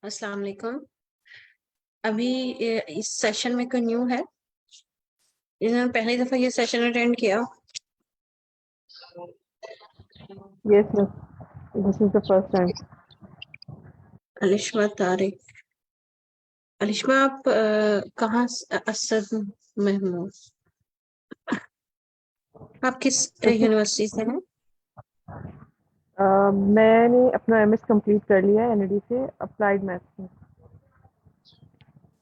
अस्सलाम वालेकुम। अभी इस सेशन में कोई न्यू है? इन्होंने पहली दफा ये सेशन अटेंड किया? Yes, miss. This is the first time. Alishma Tariq. Alishma, आप कहाँ असद महमूद, आप किस तो यूनिवर्सिटी से हैं? मैंने अपना एमएस कंप्लीट कर लिया है एनडी से अप्लाइड मैथ्स में।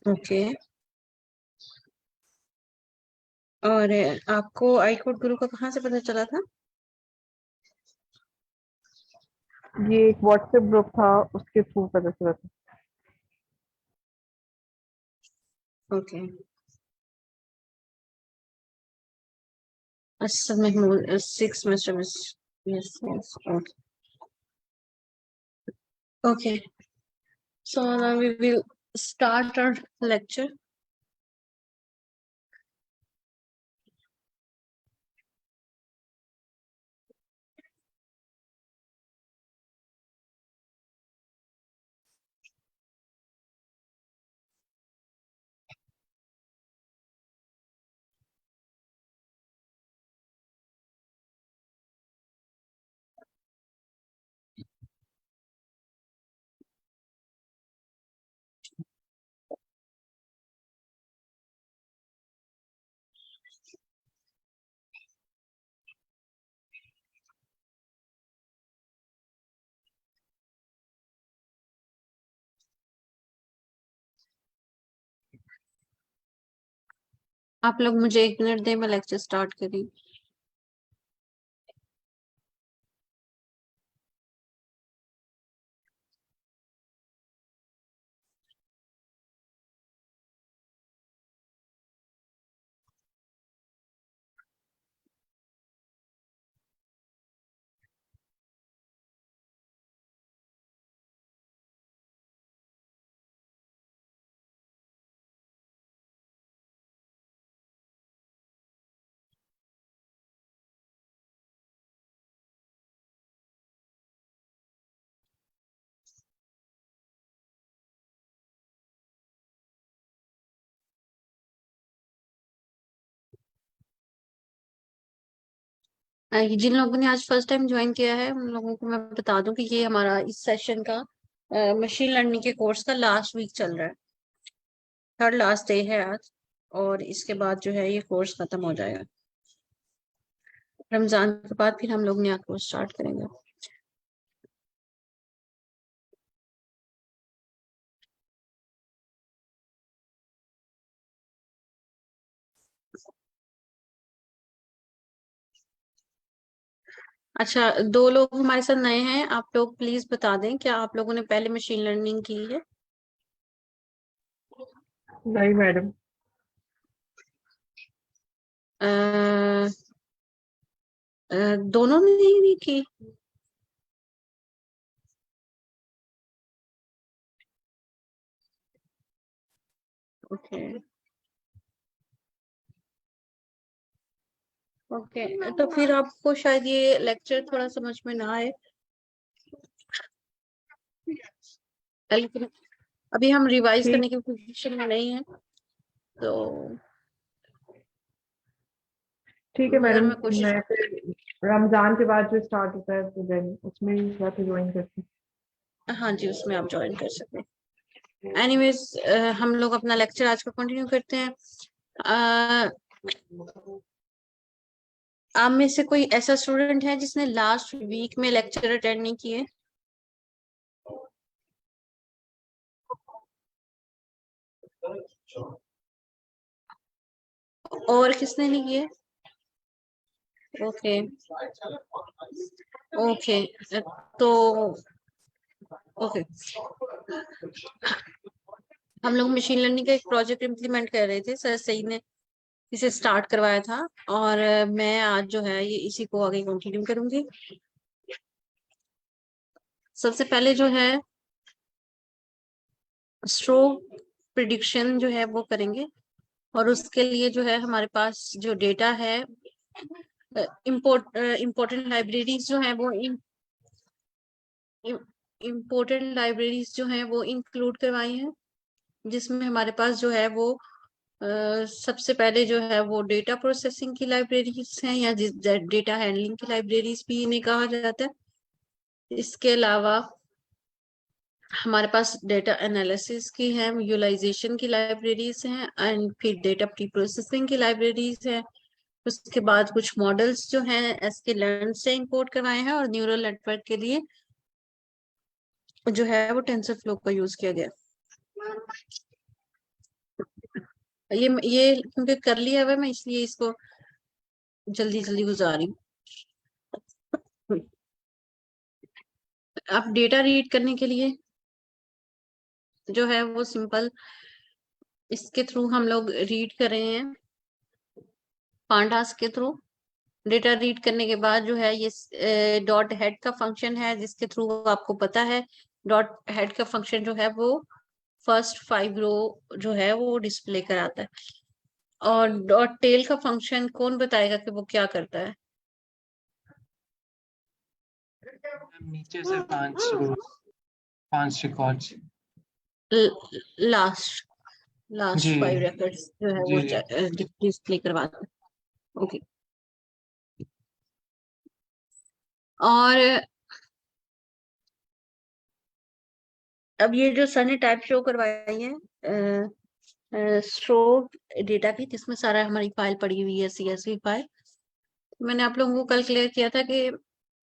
ओके। और आपको आई कोड गुरु का कहाँ से पता चला था? ये एक व्हाट्सएप ग्रुप था, उसके थ्रू पता चला था। Okay. Asad Mahmood, 6 semester. Yes yes. Okay, so now we will start our lecture. आप लोग मुझे 1 मिनट दें, मैं लेक्चर स्टार्ट करी। जिन लोगों ने आज फर्स्ट टाइम ज्वाइन किया है उन लोगों को मैं बता दूं कि ये हमारा इस सेशन का मशीन लर्निंग के कोर्स का लास्ट वीक चल रहा है। थर्ड लास्ट डे है आज, और इसके बाद जो है ये कोर्स खत्म हो जाएगा। रमजान के बाद फिर हम लोग नया कोर्स स्टार्ट करेंगे। अच्छा, 2 लोग हमारे साथ नए हैं, आप लोग प्लीज बता दें क्या आप लोगों ने पहले मशीन लर्निंग की है? नहीं मैडम। अ, दोनों ने नहीं की? ओके। ओके, तो फिर आपको शायद ये लेक्चर थोड़ा समझ में ना आए, लेकिन अभी हम रिवाइज ठीक करने की पोजीशन में नहीं है, तो ठीक है मगर मैडम। मैं कोशिश। मैं फिर रमजान के बाद जो स्टार्ट होता है तो देन उसमें ही जाके ज्वाइन करती हाँ जी, उसमें आप ज्वाइन कर सकते हैं। एनीवेज, हम लोग अपना लेक्चर आज का कंटिन्यू करते हैं। अ, आप में से कोई ऐसा स्टूडेंट है जिसने लास्ट वीक में लेक्चर अटेंड नहीं किए? और किसने नहीं किए? ओके। ओके, तो ओके, हम लोग मशीन लर्निंग का एक प्रोजेक्ट इम्प्लीमेंट कर रहे थे, सर सही ने इसे स्टार्ट करवाया था, और मैं आज जो है ये इसी को आगे कंटिन्यू करूंगी। सबसे पहले जो है स्ट्रोक प्रिडिक्शन जो है वो करेंगे, और उसके लिए जो है हमारे पास जो डेटा है, इम्पोर्टेंट लाइब्रेरीज जो है वो इम्पोर्टेंट लाइब्रेरीज जो हैं वो इंक्लूड करवाई हैं, जिसमें हमारे पास जो है वो सबसे पहले जो है वो डेटा प्रोसेसिंग की लाइब्रेरीज हैं, या डेटा हैंडलिंग की लाइब्रेरीज भी इन्हें कहा जाता है। इसके अलावा हमारे पास डेटा एनालिसिस की है, विजुअलाइजेशन की लाइब्रेरीज हैं, एंड फिर डेटा प्री प्रोसेसिंग की लाइब्रेरीज है। उसके बाद कुछ मॉडल्स जो हैं sklearn से इंपोर्ट करवाए हैं, और न्यूरल नेटवर्क के लिए जो है वो टेंसरफ्लो का यूज किया गया। ये क्योंकि कर लिया हुआ है मैं, इसलिए इसको जल्दी जल्दी गुजार रही हूँ। अब डेटा रीड करने के लिए जो है वो सिंपल, इसके थ्रू हम लोग रीड कर रहे हैं, पांडास के थ्रू। डेटा रीड करने के बाद जो है ये डॉट हेड का फंक्शन है, जिसके थ्रू आपको पता है डॉट हेड का फंक्शन जो है वो फर्स्ट 5 रो जो है वो डिस्प्ले कराता है। और डॉट टेल का फंक्शन कौन बताएगा कि वो क्या करता है? नीचे से 5 रिकॉर्ड्स लास्ट जी 5 रिकॉर्ड्स जो है वो जी डिस्प्ले करवाता है। ओके। और अब ये जो सर ने टाइप शो करवाई है स्ट्रोक डेटा की, जिसमें सारा हमारी फाइल पड़ी हुई है, CSV फाइल। मैंने आप लोगों को कल क्लियर किया था कि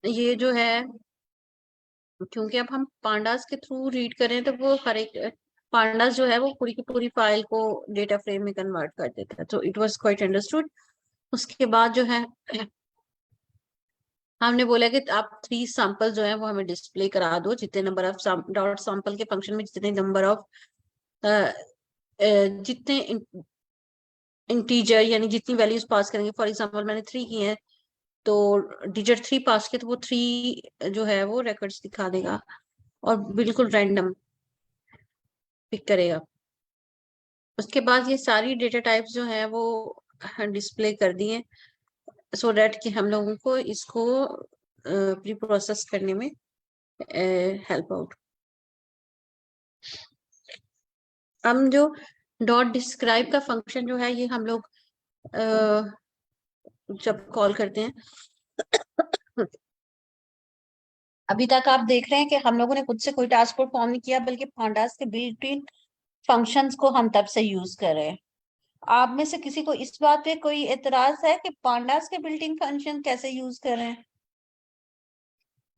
ये जो है, क्योंकि अब हम पांडास के थ्रू रीड करें तो वो हर एक पांडास जो है वो पूरी की पूरी फाइल को डेटा फ्रेम में कन्वर्ट कर देता है, तो इट वाज क्वाइट अंडरस्टूड। उसके बाद जो है हमने बोला कि आप 3 सैंपल जो है वो हमें डिस्प्ले करा दो, जितने नंबर ऑफ डॉट सैंपल के फंक्शन में जितने नंबर ऑफ जितने इंटीजर यानी जितनी वैल्यूज पास करेंगे। फॉर एग्जांपल मैंने 3 की है, तो डिजिट 3 पास किया तो वो 3 जो है वो रिकॉर्ड्स दिखा देगा, और बिल्कुल रैंडम पिक करेगा। उसके बाद ये सारी डेटा टाइप्स जो है वो डिस्प्ले कर दिए, सो दैट कि हम लोगों को इसको प्री प्रोसेस करने में हेल्प आउट। हम जो डॉट डिस्क्राइब का फंक्शन जो है ये हम लोग जब कॉल करते हैं, अभी तक आप देख रहे हैं कि हम लोगों ने खुद से कोई टास्क परफॉर्म नहीं किया, बल्कि पांडास के बिल्ट इन फंक्शंस को हम तब से यूज कर रहे हैं। आप में से किसी को इस बात पे कोई एतराज है कि पांडास के बिल्ट इन फंक्शन कैसे यूज कर रहे हैं?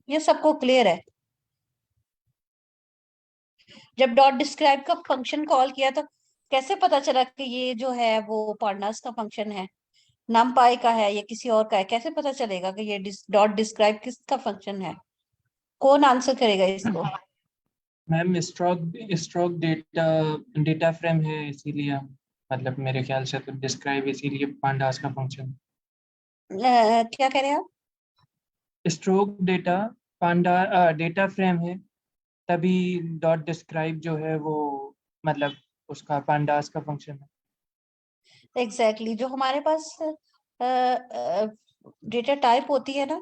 ये सबको क्लियर है? जब डॉट डिस्क्राइब का फंक्शन कॉल किया तो कैसे पता चला कि ये जो है वो पांडास का फंक्शन है, नमपाई का है या किसी और का है? कैसे पता चलेगा कि ये डॉट डिस्क्राइब किसका फंक्शन है? कौन आंसर करेगा इसको? मैम स्ट्रोक डेटा फ्रेम है, इसीलिए मतलब मेरे ख्याल से तो डिस्क्राइब इसीलिए पांडास का फंक्शन। क्या कह रहे हैं आप? स्ट्रोक डेटा पांडा डेटा फ्रेम है, तभी डॉट डिस्क्राइब जो है वो मतलब उसका पांडास का फंक्शन है। Exactly exactly. जो हमारे पास डेटा टाइप होती है ना,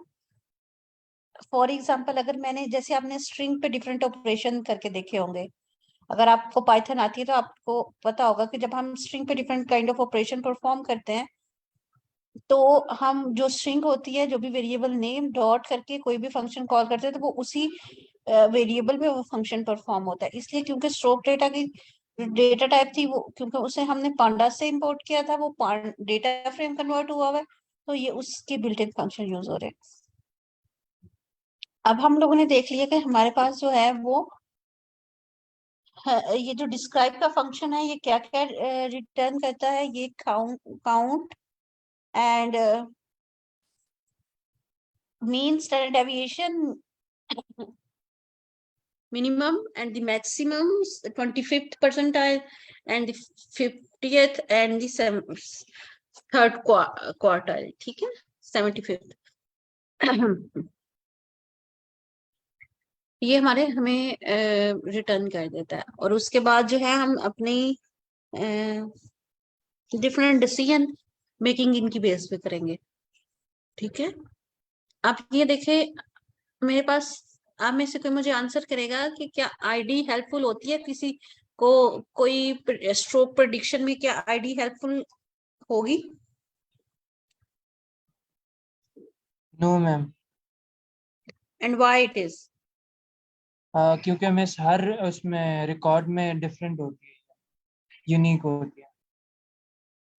फॉर एग्जांपल अगर मैंने, जैसे आपने स्ट्रिंग पे डिफरेंट ऑपरेशन करके देखे होंगे, अगर आपको पाइथन आती है तो आपको पता होगा कि जब हम स्ट्रिंग पे different kind of operation perform करते हैं, तो हम जो स्ट्रिंग होती है, जो भी वेरिएबल नेम डॉट करके कोई भी फंक्शन कॉल करते हैं, तो वो उसी वेरिएबल में वो फंक्शन परफॉर्म होता है। इसलिए क्योंकि स्ट्रोक डेटा की डेटा टाइप थी वो, क्योंकि उसे हमने पांडास से इंपोर्ट किया था, वो डेटा फ्रेम कन्वर्ट हुआ हुआ है, तो ये उसके बिल्ट इन फंक्शन यूज हो रहे हैं। अब हम लोगों ने देख लिया कि हमारे पास जो है वो ये जो डिस्क्राइब का फंक्शन है ये क्या क्या रिटर्न करता है। ये count and mean standard deviation, minimum and the maximum, 25th percentile and the 50th and the third quartile, ठीक है, 75th। ये हमें रिटर्न कर देता है, और उसके बाद जो है हम अपनी डिफरेंट डिसीजन मेकिंग इनकी बेस पे करेंगे। ठीक है, आप ये देखें मेरे पास आप में से कोई मुझे आंसर करेगा कि क्या आईडी हेल्पफुल होती है किसी को? कोई स्ट्रोक प्रेडिक्शन में क्या आईडी हेल्पफुल होगी? No ma'am. And why it is? क्योंकि मिस हर उसमें रिकॉर्ड में डिफरेंट होती है, यूनिक होती है,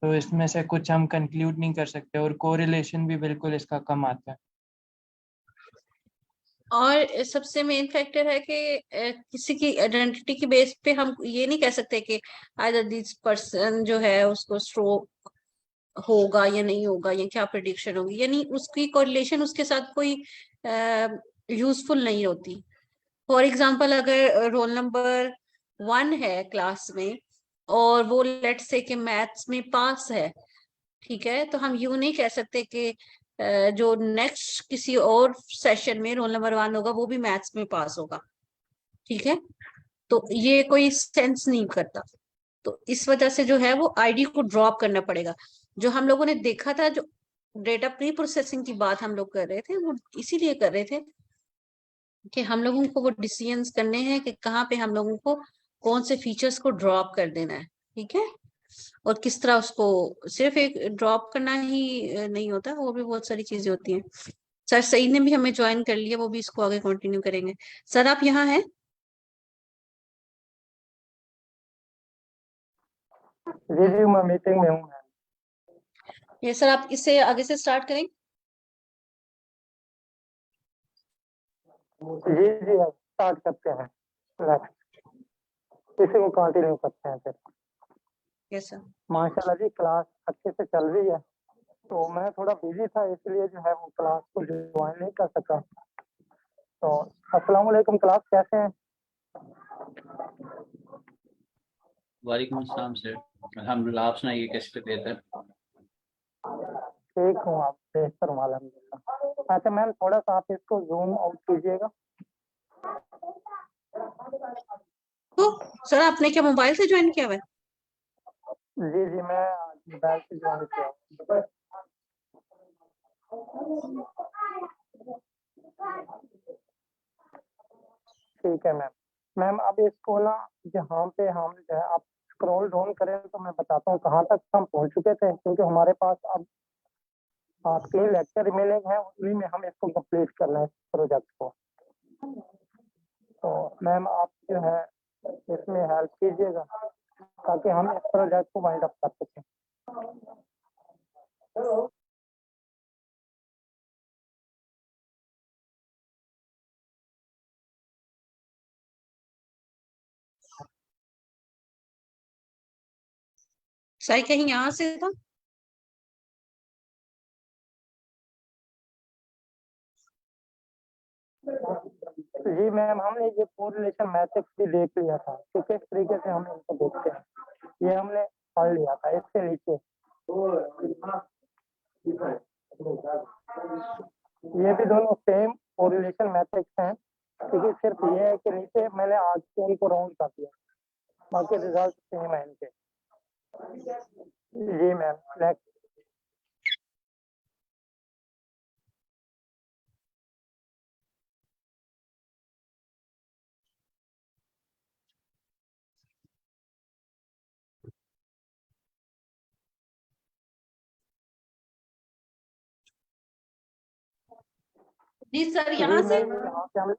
तो इसमें से कुछ हम कंक्लूड नहीं कर सकते, और कोरिलेशन भी बिल्कुल इसका कम आता है। और सबसे मेन फैक्टर है कि किसी की आइडेंटिटी की बेस पे हम ये नहीं कह सकते कि आइदर दिस पर्सन जो है उसको स्ट्रोक होगा या नहीं होगा, या क्या प्रिडिक्शन होगी, यानी उसकी कोरिलेशन उसके साथ कोई यूजफुल नहीं होती। फॉर एग्जाम्पल, अगर रोल नंबर 1 है क्लास में और वो लेट्स से कि मैथ्स में पास है, ठीक है, तो हम यूं नहीं कह सकते कि जो नेक्स्ट किसी और सेशन में रोल नंबर 1 होगा वो भी मैथ्स में पास होगा, ठीक है। तो ये कोई सेंस नहीं करता। तो इस वजह से जो है वो आईडी को ड्रॉप करना पड़ेगा। जो हम लोगों ने देखा था, जो डेटा प्री प्रोसेसिंग की बात हम लोग कर रहे थे, वो इसीलिए कर रहे थे कि हम लोगों को वो डिसीजंस करने हैं कि कहाँ पे हम लोगों को कौन से फीचर्स को ड्रॉप कर देना है, ठीक है। और किस तरह उसको, सिर्फ एक ड्रॉप करना ही नहीं होता, वो भी बहुत सारी चीजें होती हैं। सर सईद ने भी हमें ज्वाइन कर लिया, वो भी इसको आगे कंटिन्यू करेंगे। सर आप यहाँ हैं? जी जी, मैं मीटिंग में हूँ मैम। ये सर आप इससे आगे से स्टार्ट करें। जी जी, अब स्टार्ट करते हैं, नेक्स्ट इसी को कंटिन्यू करते हैं फिर। Yes sir. माशाल्लाह जी, क्लास अच्छे से चल रही है। तो मैं थोड़ा बिजी था, इसलिए जो है वो क्लास को ज्वाइन नहीं कर सका। तो अस्सलाम वालेकुम क्लास, कैसे हैं? वालेकुम अस्सलाम सर, अल्हम्दुलिल्लाह। आप सुनाइए, कैसे तबीयत है? ठीक हूँ, आप बेहतर हूँ अल्हम्दुलिल्लाह। अच्छा मैम, थोड़ा सा आप इसको जूम आउट कीजिएगा। तो सर आपने क्या मोबाइल से ज्वाइन किया हुआ है? जी जी, मैं मोबाइल से ज्वाइन किया हूँ। ठीक है मैम। मैम अब इसको ना, जहाँ पे हम जो है, आप स्क्रॉल डाउन करें तो मैं बताता हूँ कहाँ तक हम पहुँच चुके थे, क्योंकि हमारे पास अब 3 लेक्चर रिमेनिंग है, उन्हीं में हम इसको कंप्लीट करना है, इस प्रोजेक्ट को। तो मैम आप जो है इसमें हेल्प कीजिएगा ताकि हम इस प्रोजेक्ट को वाइंड अप कर सकें। सर कहीं यहाँ से था? जी मैम, हमने ये कोरिलेशन मैट्रिक्स भी देख लिया था कि किस तरीके से हम इनको देखते हैं, ये हमने पढ़ लिया था। इसके नीचे ये भी दोनों सेम कोरिलेशन मैट्रिक्स हैं, क्योंकि सिर्फ ये है कि नीचे मैंने आज के उनको राउंड कर दिया, बाकी रिजल्ट सेम है इनके। जी मैम, नेक्स्ट। जी सर जी यहाँ से। मैम, यहाँ से हम,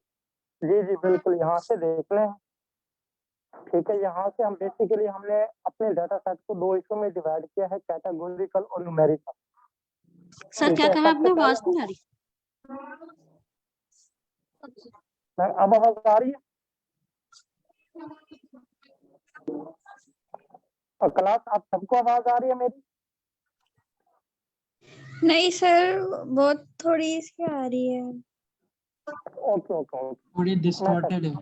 जी जी बिल्कुल, यहाँ से देख लें। ठीक है, यहाँ से हम बेसिकली हमने अपने डाटा सेट को 2 हिस्सों में डिवाइड किया है, कैटेगोरिकल और न्यूमेरिकल। सर ठीक क्या है, कहा सबसे आपने? पहले आवाज नहीं आ रही। अब आवाज आ रही है? और क्लास, आप सबको आवाज आ रही है मेरी? नहीं सर, बहुत थोड़ी सी आ रही है। ओके ओके ओके, थोड़ी मैं डिस्टॉर्टेड है।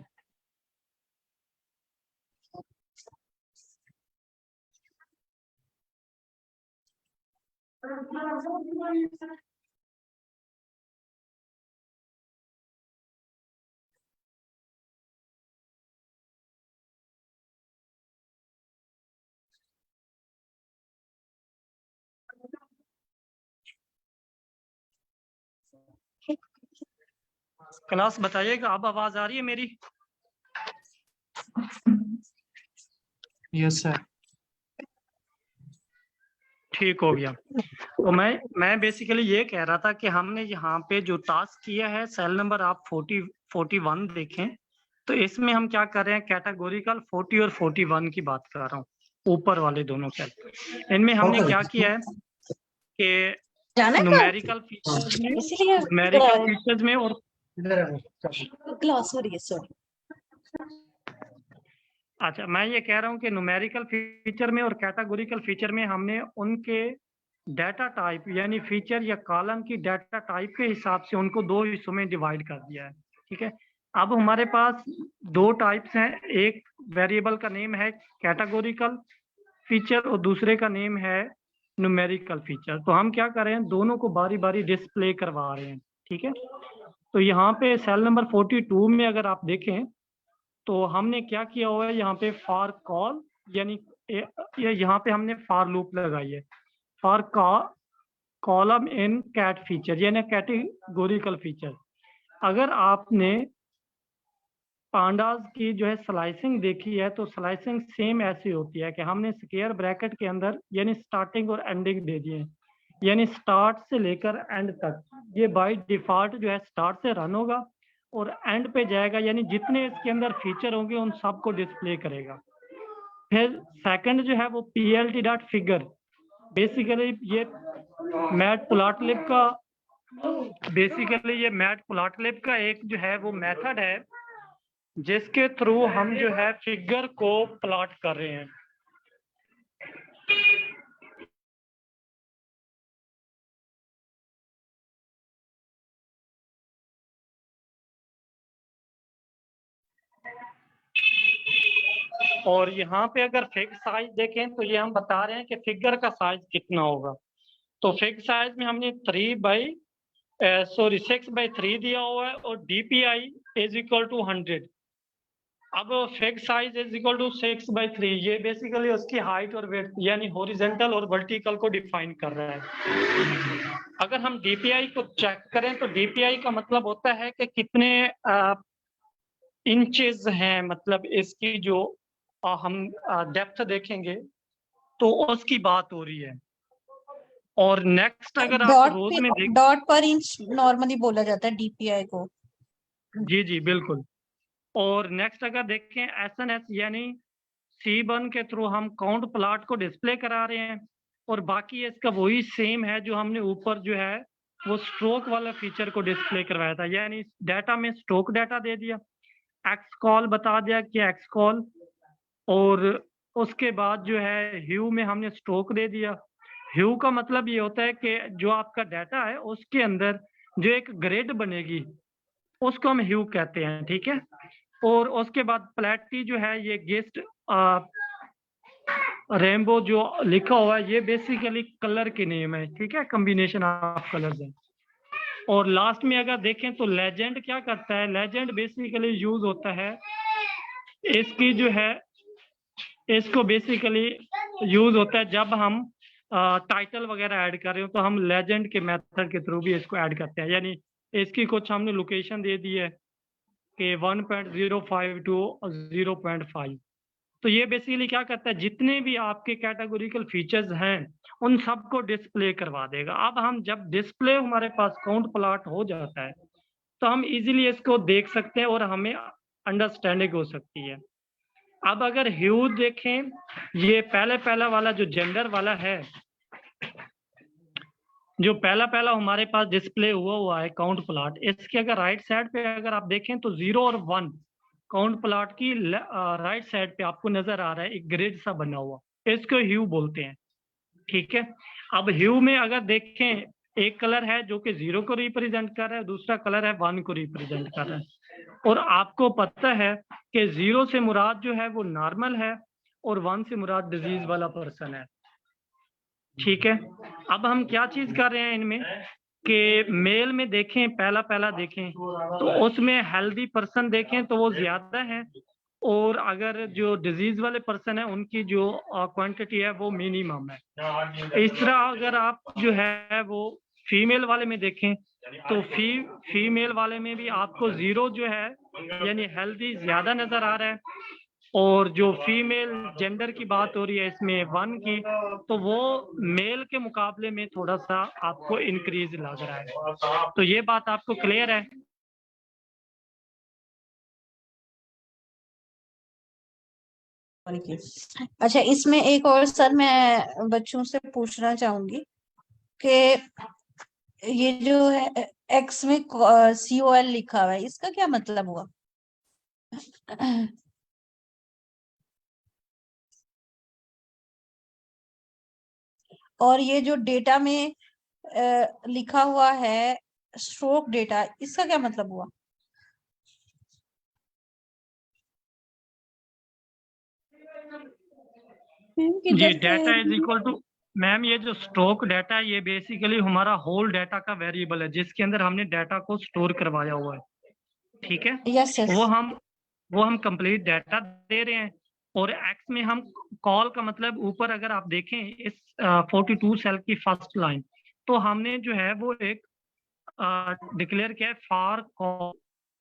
क्लास बताइएगा, अब आवाज आ रही है मेरी? Yes sir. ठीक हो गया। तो मैं बेसिकली ये कह रहा था कि हमने यहाँ पे जो टास्क किया है, सेल नंबर आप 41 देखें, तो इसमें हम क्या कर रहे हैं, कैटेगोरिकल 40 और 41 की बात कर रहा हूँ, ऊपर वाले दोनों सेल। इनमें हमने क्या किया है कि न्यूमेरिकल फीचर्स में, न्यूमेरिकल फीचर्स में और क्लास हो रही है सर। अच्छा, मैं ये कह रहा हूँ कि न्यूमेरिकल फीचर में और कैटेगोरिकल फीचर में हमने उनके डाटा टाइप यानी फीचर या कॉलम की डाटा टाइप के हिसाब से उनको दो हिस्सों में डिवाइड कर दिया है। ठीक है, अब हमारे पास दो टाइप्स हैं, एक वेरिएबल का नेम है कैटेगोरिकल फीचर और दूसरे का नेम है न्यूमेरिकल फीचर। तो हम क्या कर रहे हैं, दोनों को बारी बारी डिस्प्ले करवा रहे हैं। ठीक है, तो यहाँ पे सेल नंबर 42 में अगर आप देखें तो हमने क्या किया हुआ है, यहाँ पे फॉर कॉल यानी यहाँ पे हमने फॉर लूप लगाई है, for column in cat feature यानी कैटेगोरिकल फीचर। अगर आपने पांडास की जो है स्लाइसिंग देखी है तो स्लाइसिंग सेम ऐसी होती है कि हमने स्क्वायर ब्रैकेट के अंदर यानी स्टार्टिंग और एंडिंग दे दिए हैं, यानी स्टार्ट से लेकर एंड तक। ये बाय डिफॉल्ट जो है स्टार्ट से रन होगा और एंड पे जाएगा, यानी जितने इसके अंदर फीचर होंगे उन सबको डिस्प्ले करेगा। फिर सेकंड जो है वो plt.figure, बेसिकली ये मैटप्लॉटलिब का एक जो है वो मेथड है जिसके थ्रू हम जो है फिगर को प्लॉट कर रहे हैं। और यहाँ पे अगर फिक्स साइज देखें तो ये हम बता रहे हैं कि फिगर का साइज कितना होगा। तो फिक्स साइज में हमने 6/3 दिया हुआ है और DPI इज इक्वल टू 100। अब fix size is equal to 6/3, ये बेसिकली उसकी हाइट और वेट यानी हॉरिजॉन्टल और वर्टिकल को डिफाइन कर रहा है। अगर हम DPI को चेक करें तो DPI का मतलब होता है कि कितने इंचेस हैं, मतलब इसकी जो हम डेप्थ देखेंगे तो उसकी बात हो रही है। और नेक्स्ट अगर आप रोज में डॉट पर इंच नॉर्मली बोला जाता है DPI को। जी जी बिल्कुल। और नेक्स्ट अगर देखें SNS यानी C1 के थ्रू हम काउंट प्लॉट को डिस्प्ले करा रहे हैं और बाकी इसका वही सेम है जो हमने ऊपर जो है वो स्ट्रोक वाला फीचर को डिस्प्ले करवाया था, यानी डाटा में स्ट्रोक डाटा दे दिया, एक्स कॉल बता दिया कि एक्स कॉल, और उसके बाद जो है ह्यू में हमने स्ट्रोक दे दिया। ह्यू का मतलब ये होता है कि जो आपका डाटा है उसके अंदर जो एक ग्रेड बनेगी उसको हम ह्यू कहते हैं। ठीक है, और उसके बाद प्लेटी जो है ये गेस्ट रेनबो जो लिखा हुआ है ये बेसिकली कलर के नेम है। ठीक है, कॉम्बिनेशन ऑफ कलर्स है। और लास्ट में अगर देखें तो लेजेंड क्या करता है, लेजेंड बेसिकली यूज होता है, इसकी जो है इसको बेसिकली यूज होता है जब हम टाइटल वगैरह ऐड कर रहे हो तो हम लेजेंड के मेथड के थ्रू भी इसको ऐड करते हैं। यानी इसकी कुछ हमने लोकेशन दे दी है कि 1.05 to 0.5, तो ये बेसिकली क्या करता है, जितने भी आपके कैटेगोरिकल फीचर्स हैं उन सबको डिस्प्ले करवा देगा। अब हम जब डिस्प्ले हमारे पास काउंट प्लॉट हो जाता है तो हम इजीली इसको देख सकते हैं और हमें अंडरस्टैंडिंग हो सकती है। अब अगर ह्यू देखें, ये पहला वाला जो जेंडर वाला है, जो पहला हमारे पास डिस्प्ले हुआ है काउंट प्लॉट, इसके अगर राइट साइड पे अगर आप देखें तो 0 और 1 काउंट प्लॉट की राइट साइड पे आपको नजर आ रहा है एक ग्रिड सा बना हुआ, इसको ह्यू बोलते हैं। ठीक है, अब ह्यू में अगर देखें एक कलर है जो कि 0 को रिप्रेजेंट कर रहा है, दूसरा कलर है 1 को रिप्रेजेंट कर रहा है। और आपको पता है कि 0 से मुराद जो है वो नॉर्मल है और 1 से मुराद डिजीज वाला पर्सन है। ठीक है, अब हम क्या चीज कर रहे हैं इनमें कि मेल में देखें पहला देखें तो उसमें हेल्दी पर्सन देखें तो वो ज्यादा है, और अगर जो डिजीज वाले पर्सन है उनकी जो क्वांटिटी है वो मिनिमम है। इस तरह अगर आप जो है वो फीमेल वाले में देखें तो फीमेल वाले में भी आपको 0 जो है यानी हेल्दी ज्यादा नजर आ रहा है, और जो फीमेल जेंडर की बात हो रही है इसमें 1 की, तो वो मेल के मुकाबले में थोड़ा सा आपको इंक्रीज लग रहा है। तो ये बात आपको क्लियर है? अच्छा, इसमें एक और सर मैं बच्चों से पूछना चाहूंगी कि ये जो है एक्स में COL लिखा हुआ है, इसका क्या मतलब हुआ? और ये जो डेटा में लिखा हुआ है स्ट्रोक डेटा, इसका क्या मतलब हुआ? ये data is equal to, ma'am ये जो स्टॉक डाटा है ये बेसिकली हमारा होल डाटा का वेरिएबल है जिसके अंदर हमने डाटा को स्टोर करवाया हुआ है, ठीक है? Yes yes. वो हम कंप्लीट डाटा दे रहे हैं, और एक्स में हम कॉल का मतलब ऊपर अगर आप देखें इस 42 सेल की फर्स्ट लाइन, तो हमने जो है वो एक डिक्लेयर किया है for call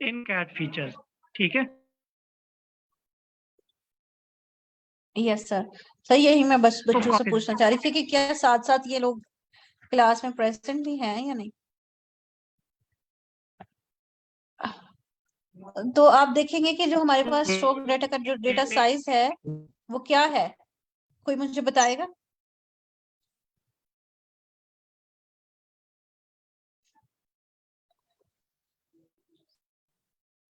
in cat features, ठीक है? Yes sir. सर यही मैं बस तो बच्चों से पूछना चाह रही थी कि क्या साथ साथ ये लोग क्लास में प्रेजेंट भी हैं या नहीं। तो आप देखेंगे कि जो हमारे पास स्ट्रोक डेटा का जो डेटा साइज है वो क्या है, कोई मुझे बताएगा?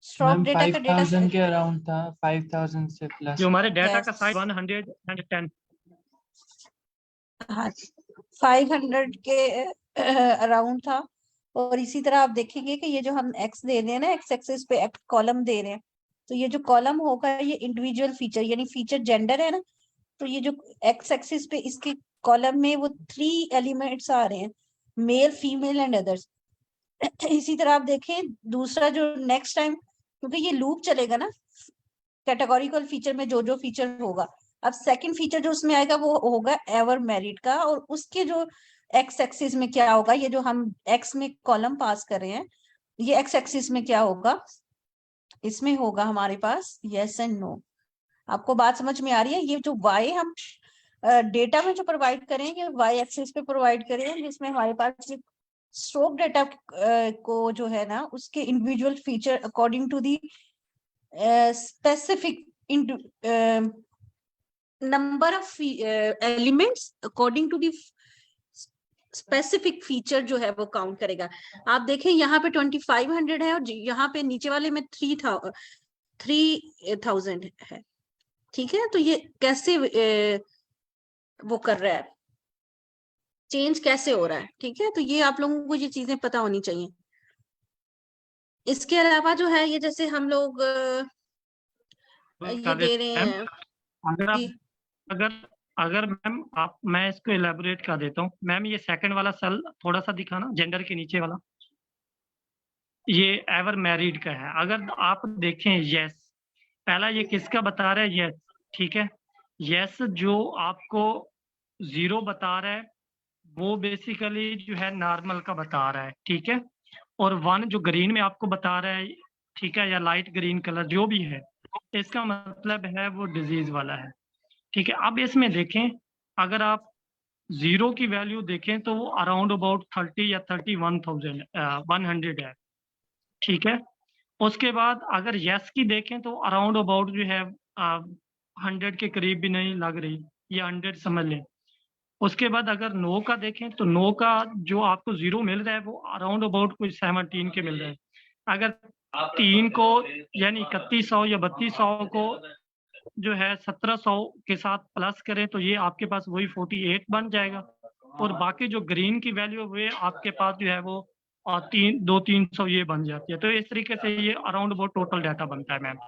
स्ट्रोक मैम डेटा का डेटा 5000 के अराउंड था, 5000 से प्लस। जो हमारे डाटा Yes. का साइज 110, हाँ 500 के अराउंड था। और इसी तरह आप देखेंगे कि ये जो हम एक्स दे रहे हैं ना, एक्स एक्सिस पे एक्स कॉलम दे रहे हैं, तो ये जो कॉलम होगा ये इंडिविजुअल फीचर यानी फीचर जेंडर है ना, तो ये जो एक्स एक्सिस पे इसके कॉलम में वो 3 एलिमेंट्स आ रहे हैं, मेल फीमेल एंड अदर्स। इसी तरह आप देखें दूसरा जो नेक्स्ट टाइम, क्योंकि ये लूप चलेगा ना कैटेगोरिकल फीचर में, जो जो फीचर होगा, अब सेकंड फीचर जो उसमें आएगा वो होगा एवर मैरिड का, और उसके जो एक्स एक्सिस में क्या होगा, ये जो हम एक्स में कॉलम पास कर रहे हैं, ये एक्स एक्सिस में क्या होगा, इसमें होगा हमारे पास यस एंड नो। आपको बात समझ में आ रही है? ये जो वाई हम डेटा में जो प्रोवाइड करें, ये वाई एक्सिस पे प्रोवाइड करें, जिसमें हमारे पास स्ट्रोक डेटा को जो है ना उसके individual feature according to the specific into number of elements according to the specific feature जो है वो काउंट करेगा। आप देखें यहाँ पे 2500 है और यहाँ पे नीचे वाले में 3000 है, ठीक है? तो ये कैसे वो कर रहा है, चेंज कैसे हो रहा है, ठीक है? तो ये आप लोगों को ये चीजें पता होनी चाहिए। इसके अलावा जो है ये जैसे हम लोग ये दे रहे हैं अगर आप जी। अगर अगर मैम आप, मैं इसको इलेबोरेट कर देता हूँ मैम। ये सेकंड वाला सेल थोड़ा सा दिखाना, जेंडर के नीचे वाला, ये एवर मैरिड का है। अगर आप देखें यस, पहला ये किसका बता रहा है? यस, ठीक है? यस जो आपको 0 बता रहा है वो बेसिकली जो है नॉर्मल का बता रहा है, ठीक है? और 1 जो ग्रीन में आपको बता रहा है, ठीक है, या लाइट ग्रीन कलर जो भी है, इसका मतलब है वो डिजीज वाला है, ठीक है? अब इसमें देखें, अगर आप 0 की वैल्यू देखें तो वो अराउंड अबाउट 30 या 31,100 है, ठीक है? उसके बाद अगर यस की देखें तो अराउंड अबाउट जो है 100 के करीब भी नहीं लग रही, या 100 समझ लें। उसके बाद अगर नो का देखें तो नो का जो आपको 0 मिल रहा है वो अराउंड अबाउट कुछ 17 के मिल रहा है। अगर 3 को यानी 3100 या 3200 को जो है 1700 के साथ प्लस करें तो ये आपके पास वही 48 बन जाएगा। और बाकी जो ग्रीन की वैल्यू हुए आपके पास जो है वो 300 ये बन जाती है। तो इस तरीके से ये अराउंड अबाउट टोटल डाटा बनता है मैम।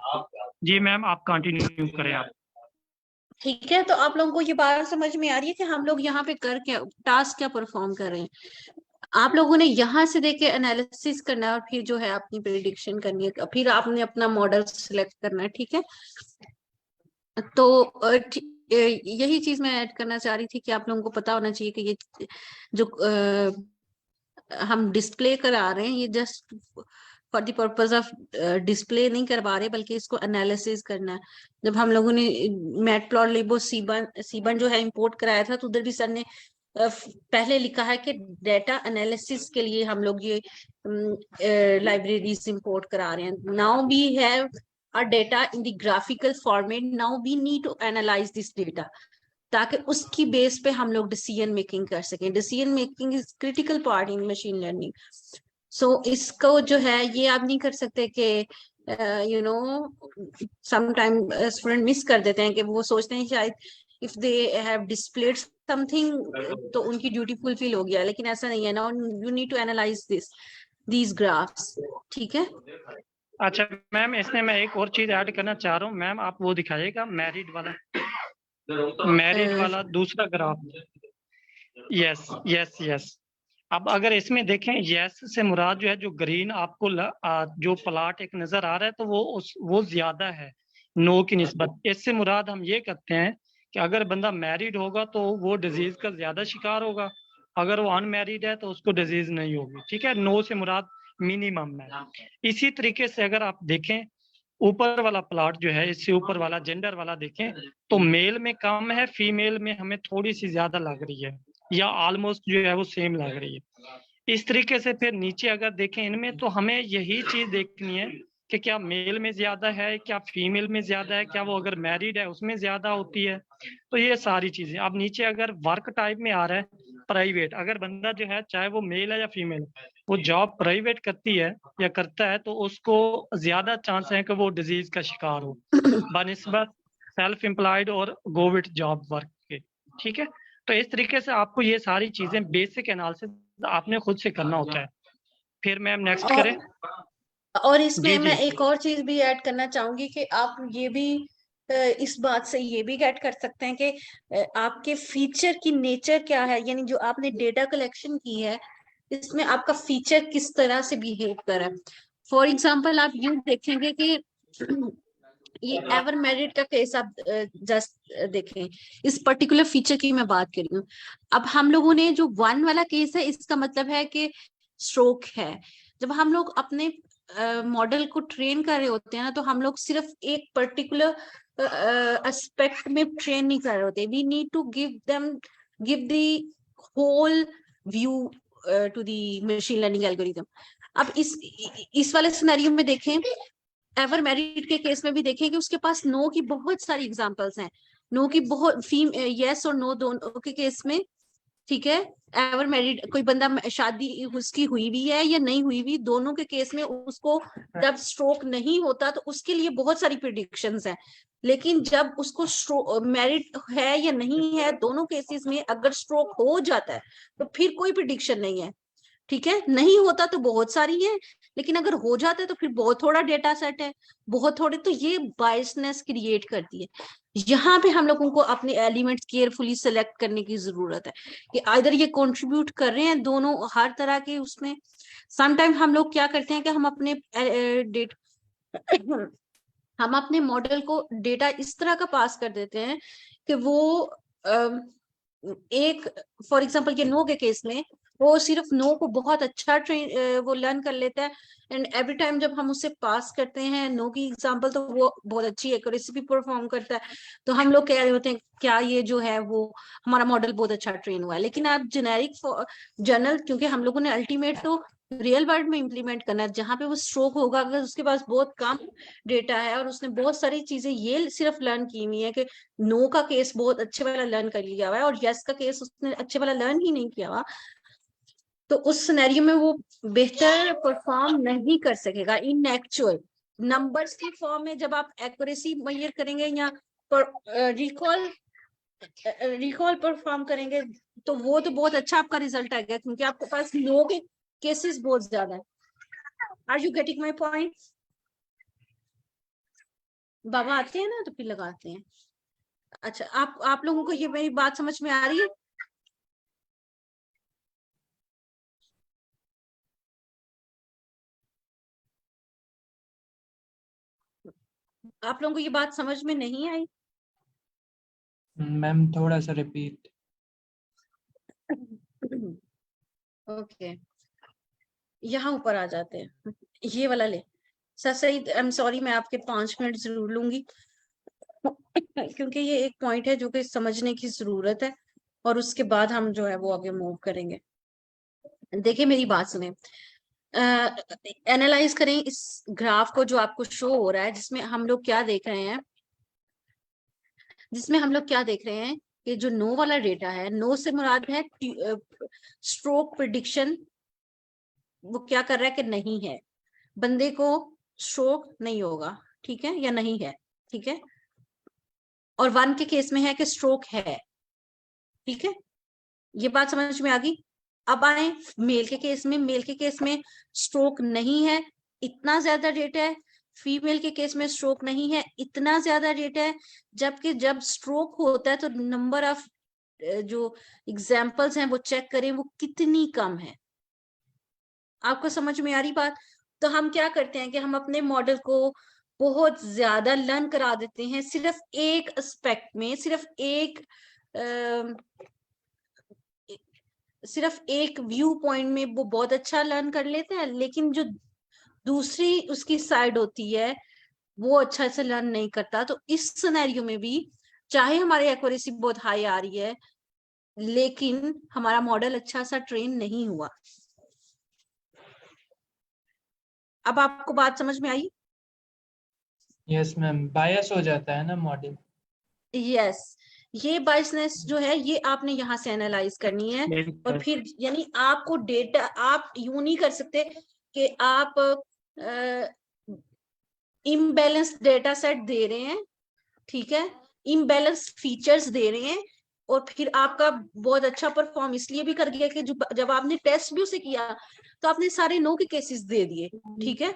जी मैम, आप कंटिन्यू करें आप। ठीक है, तो आप लोगों को ये बात समझ में आ रही है कि हम लोग यहाँ पे कर क्या, टास्क क्या परफॉर्म कर रहे हैं? आप लोगों ने यहाँ से देखे एनालिसिस करना है और फिर जो है अपनी प्रिडिक्शन करनी है, फिर आपने अपना मॉडल सिलेक्ट करना है, ठीक है? तो यही चीज मैं ऐड करना चाह रही थी कि आप लोगों को पता होना चाहिए कि ये जो हम डिस्प्ले करा रहे हैं, ये just for the purpose of display नहीं करवा रहे, बल्कि इसको एनालिसिस करना है। जब हम लोगों ने मैटप्लॉटलिब सीबन जो है इंपोर्ट कराया था, तो उधर भी सर ने पहले लिखा है कि डेटा एनालिसिस के लिए हम लोग ये लाइब्रेरीज इंपोर्ट करा रहे हैं। Now we have a data in the graphical format, now we need to analyse this data, ताकि उसकी बेस पे हम लोग डिसीजन मेकिंग कर सकें। Decision making is critical part in machine learning. So इसको जो है ये आप नहीं कर सकते कि you know sometime student miss कर देते हैं कि वो सोचते हैं शायद if they have displayed something तो उनकी ड्यूटी फुलफिल हो गया, लेकिन ऐसा नहीं है ना। You need to analyse these graphs, ठीक है। अच्छा मैम, इसमें मैं एक और चीज ऐड करना चाह रहा हूँ। मैम आप वो दिखाइएगा मैरिड वाला दूसरा ग्राफ। Yes yes yes. अब अगर इसमें देखें, यस से मुराद जो है, जो ग्रीन आपको जो प्लाट एक नजर आ रहा है, तो वो ज्यादा है नो की निस्बत। इससे मुराद हम ये करते हैं कि अगर बंदा मैरिड होगा तो वो डिजीज का ज्यादा शिकार होगा, अगर वो अनमैरिड है तो उसको डिजीज नहीं होगी। ठीक है, नो से मुराद मिनिमम है। इसी तरीके से अगर आप देखें ऊपर वाला प्लॉट जो है, इससे ऊपर वाला जेंडर वाला देखें, तो मेल में कम है, फीमेल में हमें थोड़ी सी ज्यादा लग रही है, या ऑलमोस्ट जो है वो सेम लग रही है। इस तरीके से फिर नीचे अगर देखें इनमें, तो हमें यही चीज देखनी है कि क्या मेल में ज्यादा है, क्या फीमेल में ज्यादा है, क्या वो अगर मैरिड है उसमें ज्यादा होती है। तो ये सारी चीजें। अब नीचे अगर वर्क टाइप में आ रहा है प्राइवेट, अगर बंदा जो है चाहे वो मेल है या फीमेल, वो जॉब प्राइवेट करती है या करता है, तो उसको ज्यादा चांस है कि वो डिजीज का शिकार हो बनिस्बत सेल्फ एम्प्लॉयड और गवर्नमेंट जॉब वर्क के। ठीक है, तो इस तरीके से आपको ये सारी चीजें बेसिक एनालिसिस आपने खुद से करना होता है। फिर मैम नेक्स्ट करें। और इसमें जी, मैं जी। एक और चीज भी ऐड करना चाहूंगी कि आप ये भी इस बात से ये भी गेट कर सकते हैं कि आपके फीचर की नेचर क्या है, यानी जो आपने डेटा कलेक्शन की है इसमें आपका फीचर किस तरह से बिहेव कर रहा है। फॉर एग्जाम्पल आप यूं देखेंगे कि ये एवर मैरिड का केस आप जस्ट देखें, इस पर्टिकुलर फीचर की मैं बात कर रही हूँ। अब हम लोगों ने जो 1 वाला केस है, इसका मतलब है कि स्ट्रोक है। जब हम लोग अपने मॉडल को ट्रेन कर रहे होते हैं ना, तो हम लोग सिर्फ एक पर्टिकुलर एस्पेक्ट में ट्रेन नहीं कर रहे होते। We need to give the whole view to the machine learning algorithm. अब इस वाले सिनेरियो में देखें, एवर मैरिड के केस में भी देखें कि उसके पास नो की बहुत सारी एग्जांपल्स हैं, नो की बहुत यस और नो दोनों के केस में। ठीक है, एवर मैरिड कोई बंदा शादी उसकी हुई भी है या नहीं हुई भी, दोनों के केस में उसको जब स्ट्रोक नहीं होता तो उसके लिए बहुत सारी प्रिडिक्शंस हैं। लेकिन जब उसको मैरिड है या नहीं है, दोनों केसेस में अगर स्ट्रोक हो जाता है तो फिर कोई प्रिडिक्शन नहीं है। ठीक है, नहीं होता तो बहुत सारी है, लेकिन अगर हो जाता है तो फिर बहुत थोड़ा डेटा सेट है, बहुत थोड़े। तो ये बायसनेस क्रिएट करती है। यहाँ पे हम लोगों को अपने एलिमेंट्स केयरफुली सेलेक्ट करने की जरूरत है कि आइदर ये कंट्रीब्यूट कर रहे हैं दोनों हर तरह के उसमें। समटाइम हम लोग क्या करते हैं कि हम अपने मॉडल को डेटा इस तरह का पास कर देते हैं कि वो एक फॉर एग्जांपल ये नो के केस में वो सिर्फ नो को बहुत अच्छा वो लर्न कर लेता है, एंड एवरी टाइम जब हम उसे पास करते हैं नो की एग्जांपल, तो वो बहुत अच्छी एक्यूरेसी भी परफॉर्म करता है। तो हम लोग कह रहे होते हैं क्या ये जो है वो हमारा मॉडल बहुत अच्छा ट्रेन हुआ है। लेकिन आप जेनेरिक जनरल, क्योंकि हम लोगों ने अल्टीमेट तो रियल वर्ल्ड में इम्प्लीमेंट करना है, जहां पे वो स्ट्रोक होगा, अगर उसके पास बहुत कम डेटा है और उसने बहुत सारी चीजें ये सिर्फ लर्न की हुई है कि नो का केस बहुत अच्छे वाला लर्न कर लिया हुआ है और यस का केस उसने अच्छे वाला लर्न ही नहीं किया हुआ, तो उस सिनेरियो में वो बेहतर परफॉर्म नहीं कर सकेगा इन एक्चुअल नंबर्स की फॉर्म में। जब आप एक्यूरेसी मेजर करेंगे या रिकॉल परफॉर्म करेंगे, तो वो तो बहुत अच्छा आपका रिजल्ट आएगा, क्योंकि आपके पास नो के केसेस बहुत ज्यादा है। Are you getting my point? बाबा आते हैं ना तो फिर लगाते हैं। अच्छा, आप लोगों को ये मेरी बात समझ में आ रही है? आप लोगों को ये बात समझ में नहीं आई? मैम थोड़ा सा रिपीट। ओके, यहाँ ऊपर आ जाते हैं, ये वाला ले सर। सही, आई एम सॉरी, मैं आपके 5 मिनट जरूर लूंगी क्योंकि ये एक पॉइंट है जो कि समझने की जरूरत है, और उसके बाद हम जो है वो आगे मूव करेंगे। देखिए मेरी बात सुने, एनालाइज करें इस ग्राफ को जो आपको शो हो रहा है, जिसमें हम लोग क्या देख रहे हैं, कि जो नो वाला डेटा है, नो से मुराद है स्ट्रोक प्रिडिक्शन। वो क्या कर रहा है कि नहीं है, बंदे को स्ट्रोक नहीं होगा, ठीक है, या नहीं है, ठीक है। और 1 के केस में है कि स्ट्रोक है, ठीक है, ये बात समझ में आ गई। अब आए मेल के केस में, मेल के केस में स्ट्रोक नहीं है, इतना ज्यादा डेटा है। फीमेल के केस में स्ट्रोक नहीं है, इतना ज्यादा डेटा है। जबकि जब स्ट्रोक होता है तो नंबर ऑफ जो एग्जाम्पल्स हैं वो चेक करें, वो कितनी कम है। आपको समझ में आ रही बात? तो हम क्या करते हैं कि हम अपने मॉडल को बहुत ज्यादा लर्न करा देते हैं, सिर्फ एक एस्पेक्ट में, सिर्फ एक व्यू पॉइंट में वो बहुत अच्छा लर्न कर लेते हैं, लेकिन जो दूसरी उसकी साइड होती है वो अच्छा से लर्न नहीं करता। तो इस सिनेरियो में भी चाहे हमारी एक्यूरेसी बहुत हाई आ रही है, लेकिन हमारा मॉडल अच्छा सा ट्रेन नहीं हुआ। अब आपको बात समझ में आई? यस मैम, बायस हो जाता है ना मॉडल। यस, ये बायसनेस जो है ये आपने यहाँ से एनालाइज करनी है। और फिर यानी आपको डेटा, आप यूं नहीं कर सकते कि आप इम्बैलेंस डेटा सेट दे रहे हैं, ठीक है, इम्बैलेंस फीचर्स दे रहे हैं, और फिर आपका बहुत अच्छा परफॉर्म इसलिए भी कर गया कि जब आपने टेस्ट भी उसे किया तो आपने सारे नो के केसेस दे दिए, ठीक है,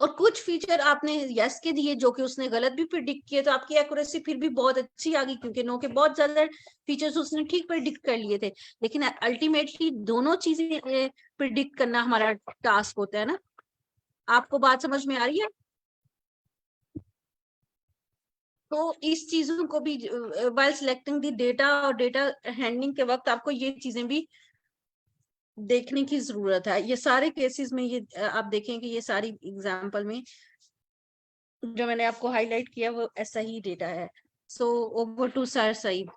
और कुछ फीचर आपने यस के दिए जो कि उसने गलत भी प्रिडिक्ट किए, तो आपकी एक्यूरेसी फिर भी बहुत अच्छी आ गई, क्योंकि नो के बहुत ज्यादा फीचर्स उसने ठीक प्रिडिक्ट कर लिए थे। लेकिन अल्टीमेटली दोनों चीजें प्रिडिक्ट करना हमारा टास्क होता है ना। आपको बात समझ में आ रही है? तो इस चीजों को भी वाइल सिलेक्टिंग दी डेटा और डेटा हैंडलिंग के वक्त आपको ये चीजें भी देखने की जरूरत है। ये सारे केसेस में ये आप देखें कि ये सारी एग्जांपल में जो मैंने आपको हाईलाइट किया वो ऐसा ही डेटा है। So over to sir Saeed.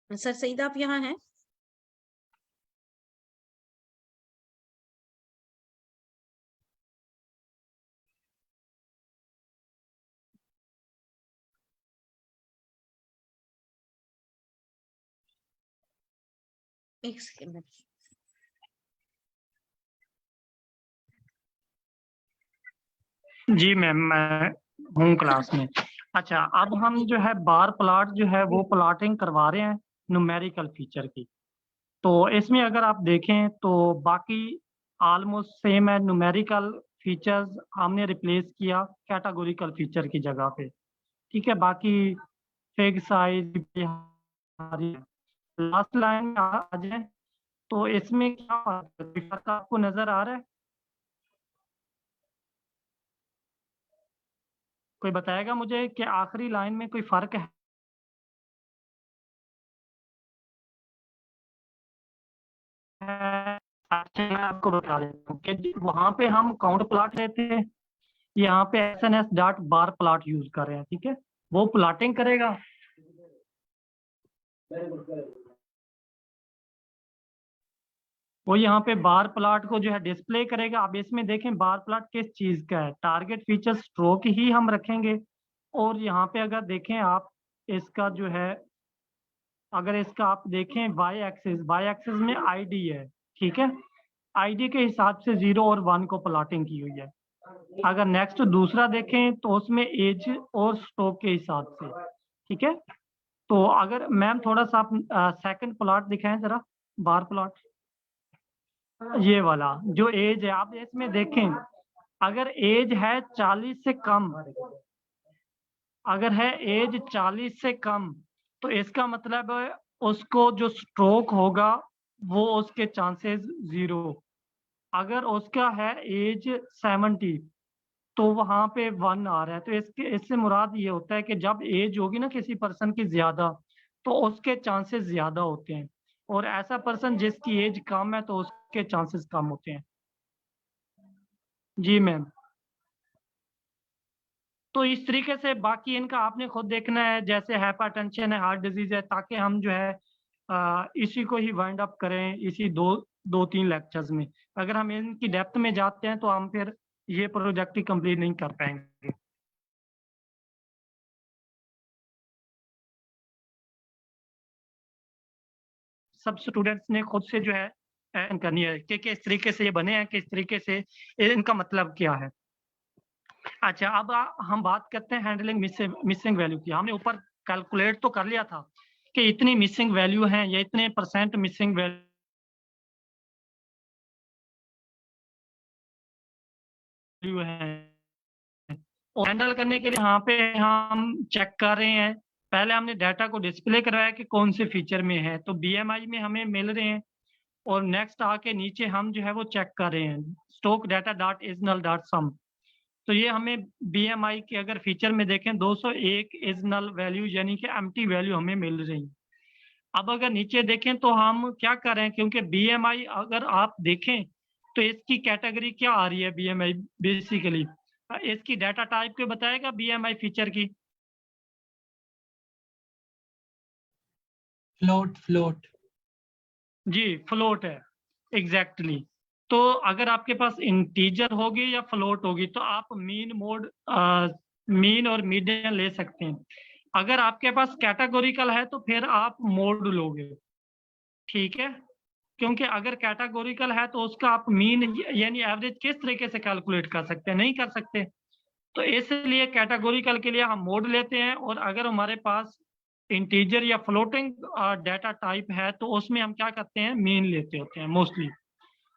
Sir Saeed आप यहाँ हैं? एक सेकेंड। जी मैम, मैं हूँ क्लास में। अच्छा, अब हम जो है बार प्लॉट जो है वो प्लॉटिंग करवा रहे हैं न्यूमेरिकल फीचर की। तो इसमें अगर आप देखें तो बाकी ऑलमोस्ट सेम है। न्यूमेरिकल फीचर्स हमने रिप्लेस किया कैटेगोरिकल फीचर की जगह पे, ठीक है। बाकी फिग साइज, लास्ट लाइन में आ जाए तो इसमें क्या फर्क आपको नजर आ रहा है? कोई बताएगा मुझे कि आखिरी लाइन में कोई फर्क है? अच्छा, मैं आपको बता देता हूँ कि वहां पे हम काउंट प्लॉट लेते हैं, यहाँ पे SNS dot bar plot use कर रहे हैं, ठीक है। वो प्लॉटिंग करेगा, वो यहाँ पे बार प्लॉट को जो है डिस्प्ले करेगा। अब इसमें देखें बार प्लॉट किस चीज का है, टारगेट फीचर स्ट्रोक ही हम रखेंगे। और यहाँ पे अगर देखें आप इसका जो है, अगर इसका आप देखें वाई एक्सिस में ID है, ठीक है। ID के हिसाब से 0 और 1 को प्लॉटिंग की हुई है। अगर नेक्स्ट दूसरा देखें तो उसमें एज और स्ट्रोक के हिसाब से, ठीक है। तो अगर मैम थोड़ा सा आप सेकंड प्लॉट दिखाएं जरा, बार प्लॉट, ये वाला जो एज है आप इसमें देखें, अगर एज है 40 से कम, अगर है एज 40 से कम, तो इसका मतलब उसको जो स्ट्रोक होगा वो उसके चांसेस 0, अगर उसका है एज 70 तो वहां पे 1 आ रहा है। तो इससे मुराद ये होता है कि जब एज होगी ना किसी पर्सन की ज्यादा तो उसके चांसेस ज्यादा होते हैं, और ऐसा पर्सन जिसकी एज कम है तो उसके चांसेस कम होते हैं। जी मैम। तो इस तरीके से बाकी इनका आपने खुद देखना है, जैसे हाइपरटेंशन है, हार्ट डिजीज है, ताकि हम जो है इसी को ही वाइंड अप करें इसी दो तीन लेक्चर्स में। अगर हम इनकी डेप्थ में जाते हैं तो हम फिर ये प्रोजेक्ट ही कंप्लीट नहीं कर पाएंगे। सब स्टूडेंट्स ने खुद से जो है करनी है कि किस तरीके से ये बने हैं, किस तरीके से इनका मतलब क्या है। अच्छा, अब हम बात करते हैं हैंडलिंग मिसिंग वैल्यू की। हमने ऊपर कैलकुलेट तो कर लिया था कि इतनी मिसिंग वैल्यू है या इतने % मिसिंग वैल्यू है, और हैंडल करने के लिए यहाँ पे हम चेक कर रहे हैं। पहले हमने डाटा को डिस्प्ले करवाया कि कौन से फीचर में है, तो BMI में हमें मिल रहे हैं। और नेक्स्ट आके नीचे हम जो है वो चेक कर रहे हैं stock data dot is null dot sum. तो ये हमें BMI के अगर फीचर में देखें 201 इज नल वैल्यू यानी कि एम्प्टी वैल्यू हमें मिल रही है। अब अगर नीचे देखें तो हम क्या कर रहे हैं, क्योंकि BMI अगर आप देखें तो इसकी कैटेगरी क्या आ रही है। BMI बेसिकली इसकी डाटा टाइप को बताएगा BMI फीचर की। फ्लोट। जी फ्लोट है एग्जैक्टली। तो अगर आपके पास इंटीजर होगी या फ्लोट होगी तो आप मीन और मीडियन ले सकते हैं। अगर आपके पास कैटेगोरिकल है तो फिर आप मोड लोगे, ठीक है। क्योंकि अगर कैटेगोरिकल है तो उसका आप मीन यानी एवरेज किस तरीके से कैलकुलेट कर सकते हैं, नहीं कर सकते। तो इसलिए कैटेगोरिकल के लिए हम मोड लेते हैं, और अगर हमारे पास इंटीजर या फ्लोटिंग डाटा टाइप है तो उसमें हम क्या करते हैं, मीन लेते होते हैं मोस्टली।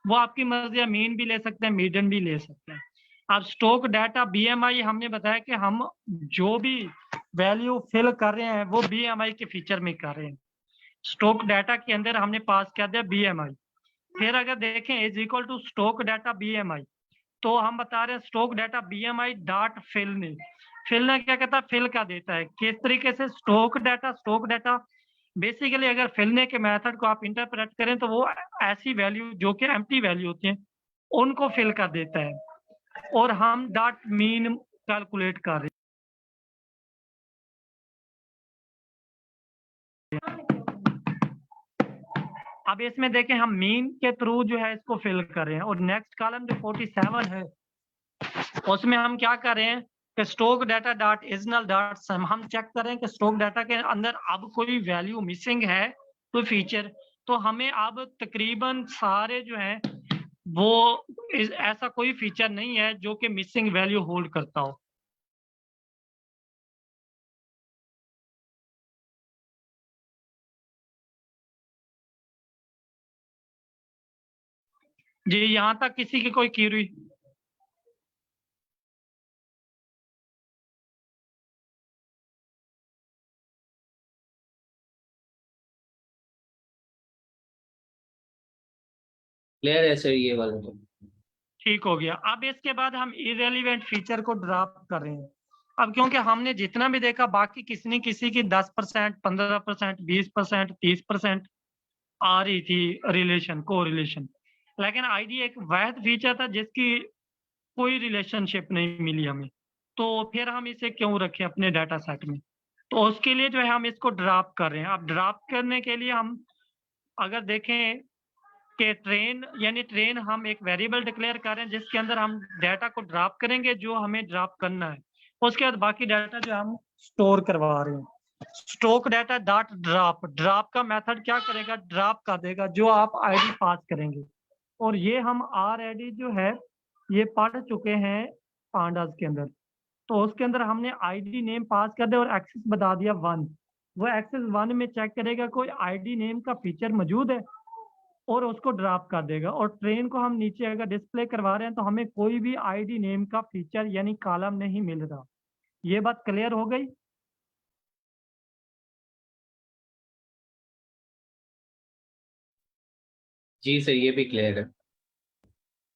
वो आपकी मर्जी है, मीन भी ले सकते हैं, मीडियन भी ले सकते हैं। अब स्टॉक डाटा BMI हमने बताया कि हम जो भी वैल्यू फिल कर रहे हैं वो BMI के फीचर में कर रहे हैं। स्टॉक डाटा के अंदर हमने पास कर दिया BMI। फिर अगर देखें is equal to stock data BMI, तो हम बता रहे हैं stock data BMI dot fillna. Fillna क्या कहता है, फिल का देता है किस तरीके से स्टॉक डाटा बेसिकली अगर फिलने के मेथड को आप इंटरप्रेट करें तो वो ऐसी वैल्यू जो कि एम्प्टी वैल्यू होती हैं उनको फिल कर देता है, और हम डॉट मीन कैलकुलेट कर रहे हैं। अब इसमें देखें हम मीन के थ्रू जो है इसको फिल कर रहे हैं, और नेक्स्ट कॉलम जो 47 है उसमें हम क्या कर रहे हैं कि स्टॉक डाटा डॉट इजनल डॉट सम। हम चेक कर रहे हैं कि स्टॉक डाटा के अंदर अब कोई वैल्यू मिसिंग है, कोई फीचर। तो हमें अब तकरीबन सारे जो है वो ऐसा कोई फीचर नहीं है जो कि मिसिंग वैल्यू होल्ड करता हो। जी यहाँ तक किसी की कोई क्यूरी? क्लियर है सर ये वाला तो। ठीक हो गया। अब इसके बाद हम इरेलीवेंट फीचर को ड्रॉप कर रहे हैं। अब क्योंकि हमने जितना भी देखा बाकी किसी न किसी की 10%, 15%, 20%, 30% आ रही थी रिलेशन, को रिलेशन, लेकिन आईडी एक वैध फीचर था जिसकी कोई रिलेशनशिप नहीं मिली हमें। तो फिर हम इसे क्यों रखें अपने डाटा सेट में। तो उसके लिए जो है हम इसको ड्रॉप कर रहे हैं। अब ड्रॉप करने के लिए हम अगर देखें कि ट्रेन हम एक वेरिएबल डिक्लेयर कर रहे हैं जिसके अंदर हम डाटा को ड्रॉप करेंगे जो हमें ड्रॉप करना है। उसके बाद बाकी डाटा जो हम स्टोर करवा रहे हैं। स्टॉक डाटा डॉट ड्रॉप का मेथड क्या करेगा, ड्रॉप कर देगा जो आप आईडी पास करेंगे। और ये हम ऑलरेडी जो है ये पढ़ चुके हैं पांडास के अंदर। तो उसके अंदर हमने आईडी नेम पास कर दिया और एक्सेस बता दिया 1। वो एक्सेस 1 में चेक करेगा कोई आईडी नेम का फीचर मौजूद है और उसको ड्रॉप कर देगा। और ट्रेन को हम नीचे अगर डिस्प्ले करवा रहे हैं तो हमें कोई भी आईडी नेम का फीचर यानी कॉलम नहीं मिल रहा। ये बात क्लियर हो गई? जी सर ये भी क्लियर है।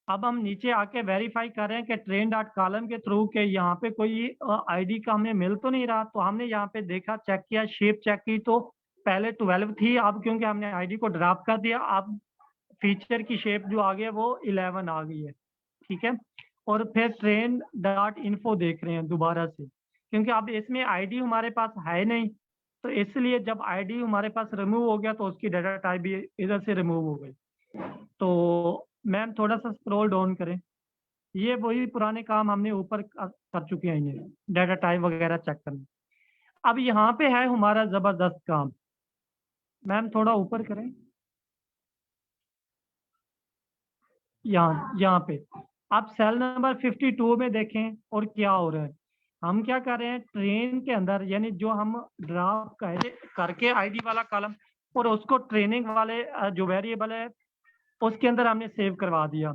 अब हम नीचे आके वेरीफाई कर रहे हैं कि ट्रेन डॉट कॉलम के थ्रू के यहाँ पे कोई आईडी का हमें मिल तो नहीं रहा। तो हमने यहाँ पे देखा, चेक किया, शेप चेक की, तो पहले 12 थी, अब क्योंकि हमने आईडी को ड्रॉप कर दिया, अब फीचर की शेप जो आ गई है वो 11 आ गई है। ठीक है, और फिर ट्रेन डॉट इन्फो देख रहे हैं दोबारा से, क्योंकि अब इसमें आईडी हमारे पास है नहीं, तो इसलिए जब आईडी हमारे पास रिमूव हो गया तो उसकी डाटा टाइप भी इधर से रिमूव हो गई। तो मैम थोड़ा सा स्क्रॉल डाउन करें, ये वही पुराने काम हमने ऊपर कर चुके हैं, ये डाटा टाइप वगैरह चेक करना। अब यहाँ पे है हमारा जबरदस्त काम। मैम थोड़ा ऊपर करें, यहाँ पे आप सेल नंबर 52 में देखें और क्या हो रहा है। हम क्या कर रहे हैं, ट्रेन के अंदर यानी जो हम ड्राफ्ट करके आईडी वाला कॉलम और उसको ट्रेनिंग वाले जो वेरिएबल है उसके अंदर हमने सेव करवा दिया।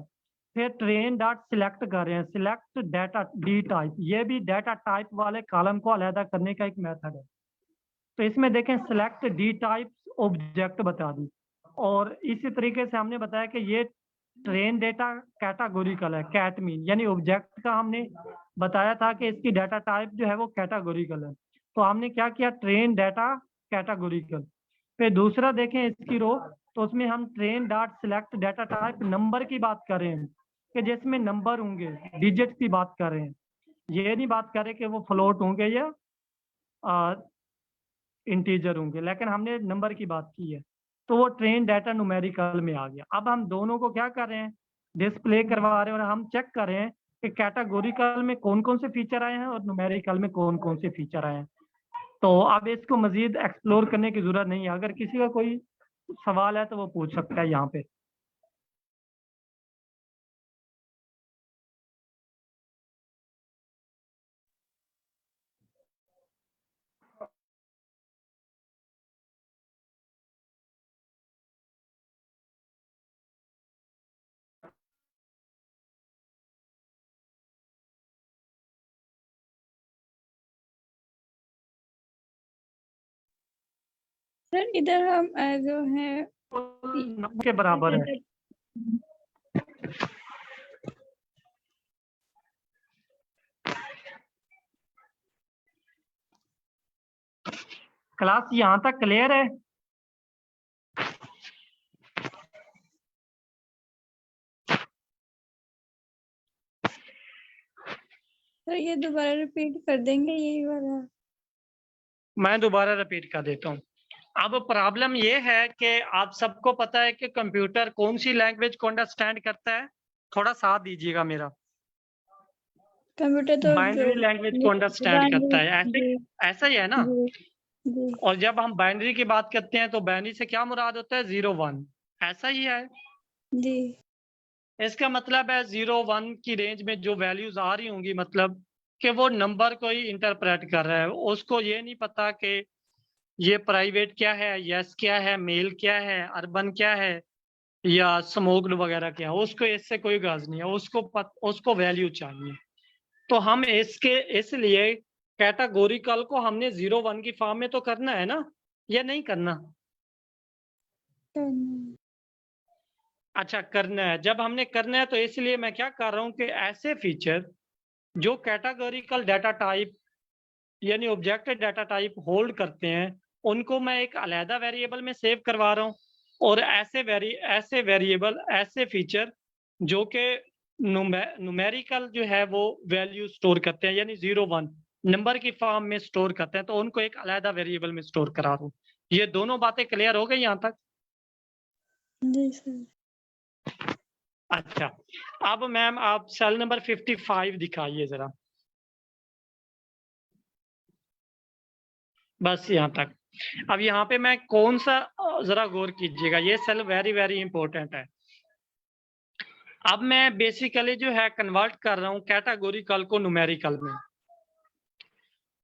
फिर ट्रेन डॉट सिलेक्ट कर रहे हैं, सिलेक्ट डाटा डी टाइप, ये भी डाटा टाइप वाले कॉलम को अलहदा करने का एक मेथड है। तो इसमें देखें सिलेक्ट डी टाइप ऑब्जेक्ट बता दी, और इसी तरीके से हमने बताया कि ये ट्रेन डेटा कैटागोरिकल है, कैट मीन यानी ऑब्जेक्ट का हमने बताया था कि इसकी डाटा टाइप जो है वो कैटागोरिकल है। तो हमने क्या किया, ट्रेन डाटा कैटागोरिकल। फिर दूसरा देखें इसकी रो, तो उसमें हम train dot select data type number की बात कर रहे हैं कि जिसमें नंबर होंगे, डिजिट की बात कर रहे हैं, ये नहीं बात कर रहे कि वो फ्लोट होंगे या इंटीजर होंगे, लेकिन हमने नंबर की बात की है। तो वो ट्रेन डाटा न्यूमेरिकल में आ गया। अब हम दोनों को क्या कर रहे हैं, डिस्प्ले करवा रहे हैं और हम चेक कर रहे हैं कि कैटेगोरिकल में कौन कौन से फीचर आए हैं और न्यूमेरिकल में कौन कौन से फीचर आए हैं। तो अब इसको मजीद एक्सप्लोर करने की जरूरत नहीं है, अगर किसी का कोई सवाल है तो वो पूछ सकता है यहाँ पे। सर इधर हम जो है के बराबर है। क्लास यहाँ तक क्लियर है? सर ये दोबारा रिपीट कर देंगे यही वाला? मैं दोबारा रिपीट कर देता हूँ। अब प्रॉब्लम ये है कि आप सबको पता है कि कंप्यूटर कौन सी लैंग्वेज को अंडरस्टैंड करता है, थोड़ा साथ दीजिएगा मेरा। कंप्यूटर तो बाइनरी लैंग्वेज को अंडरस्टैंड करता है, ऐसा ही है ना? जी। और जब हम बाइनरी की बात करते हैं तो बाइनरी से क्या मुराद होता है, 0 1, ऐसा ही है जी। इसका मतलब है 0 1 की रेंज में जो वैल्यूज आ रही होंगी, मतलब कि वो नंबर को ही इंटरप्रेट कर रहा है, उसको ये नहीं पता कि ये प्राइवेट क्या है, यस क्या है, मेल क्या है, अर्बन क्या है या स्मोक्ड वगैरह क्या है, उसको इससे कोई गर्ज नहीं है, उसको वैल्यू चाहिए। तो हम इसलिए कैटेगोरिकल को हमने 0 1 की फॉर्म में तो करना है ना, या नहीं करना? अच्छा करना है। जब हमने करना है तो इसलिए मैं क्या कर रहा हूं कि ऐसे फीचर जो कैटेगोरिकल डाटा टाइप यानी ऑब्जेक्ट डाटा टाइप होल्ड करते हैं उनको मैं एक अलहदा वेरिएबल में सेव करवा रहा हूँ, और ऐसे वेरिएबल ऐसे फीचर जो कि न्यूमेरिकल जो है वो वैल्यू स्टोर करते हैं यानी 0 1 नंबर की फॉर्म में स्टोर करते हैं, तो उनको एक अलहदा वेरिएबल में स्टोर करा रहा हूँ। ये दोनों बातें क्लियर हो गई यहाँ तक? जी सर। अच्छा, अब मैम आप सेल नंबर 55 दिखाइए जरा, बस यहाँ तक। अब यहाँ पे मैं कौन सा, जरा गौर कीजिएगा, ये सेल वेरी वेरी इंपॉर्टेंट है। अब मैं बेसिकली जो है कन्वर्ट कर रहा हूँ कैटेगोरिकल को न्यूमेरिकल में,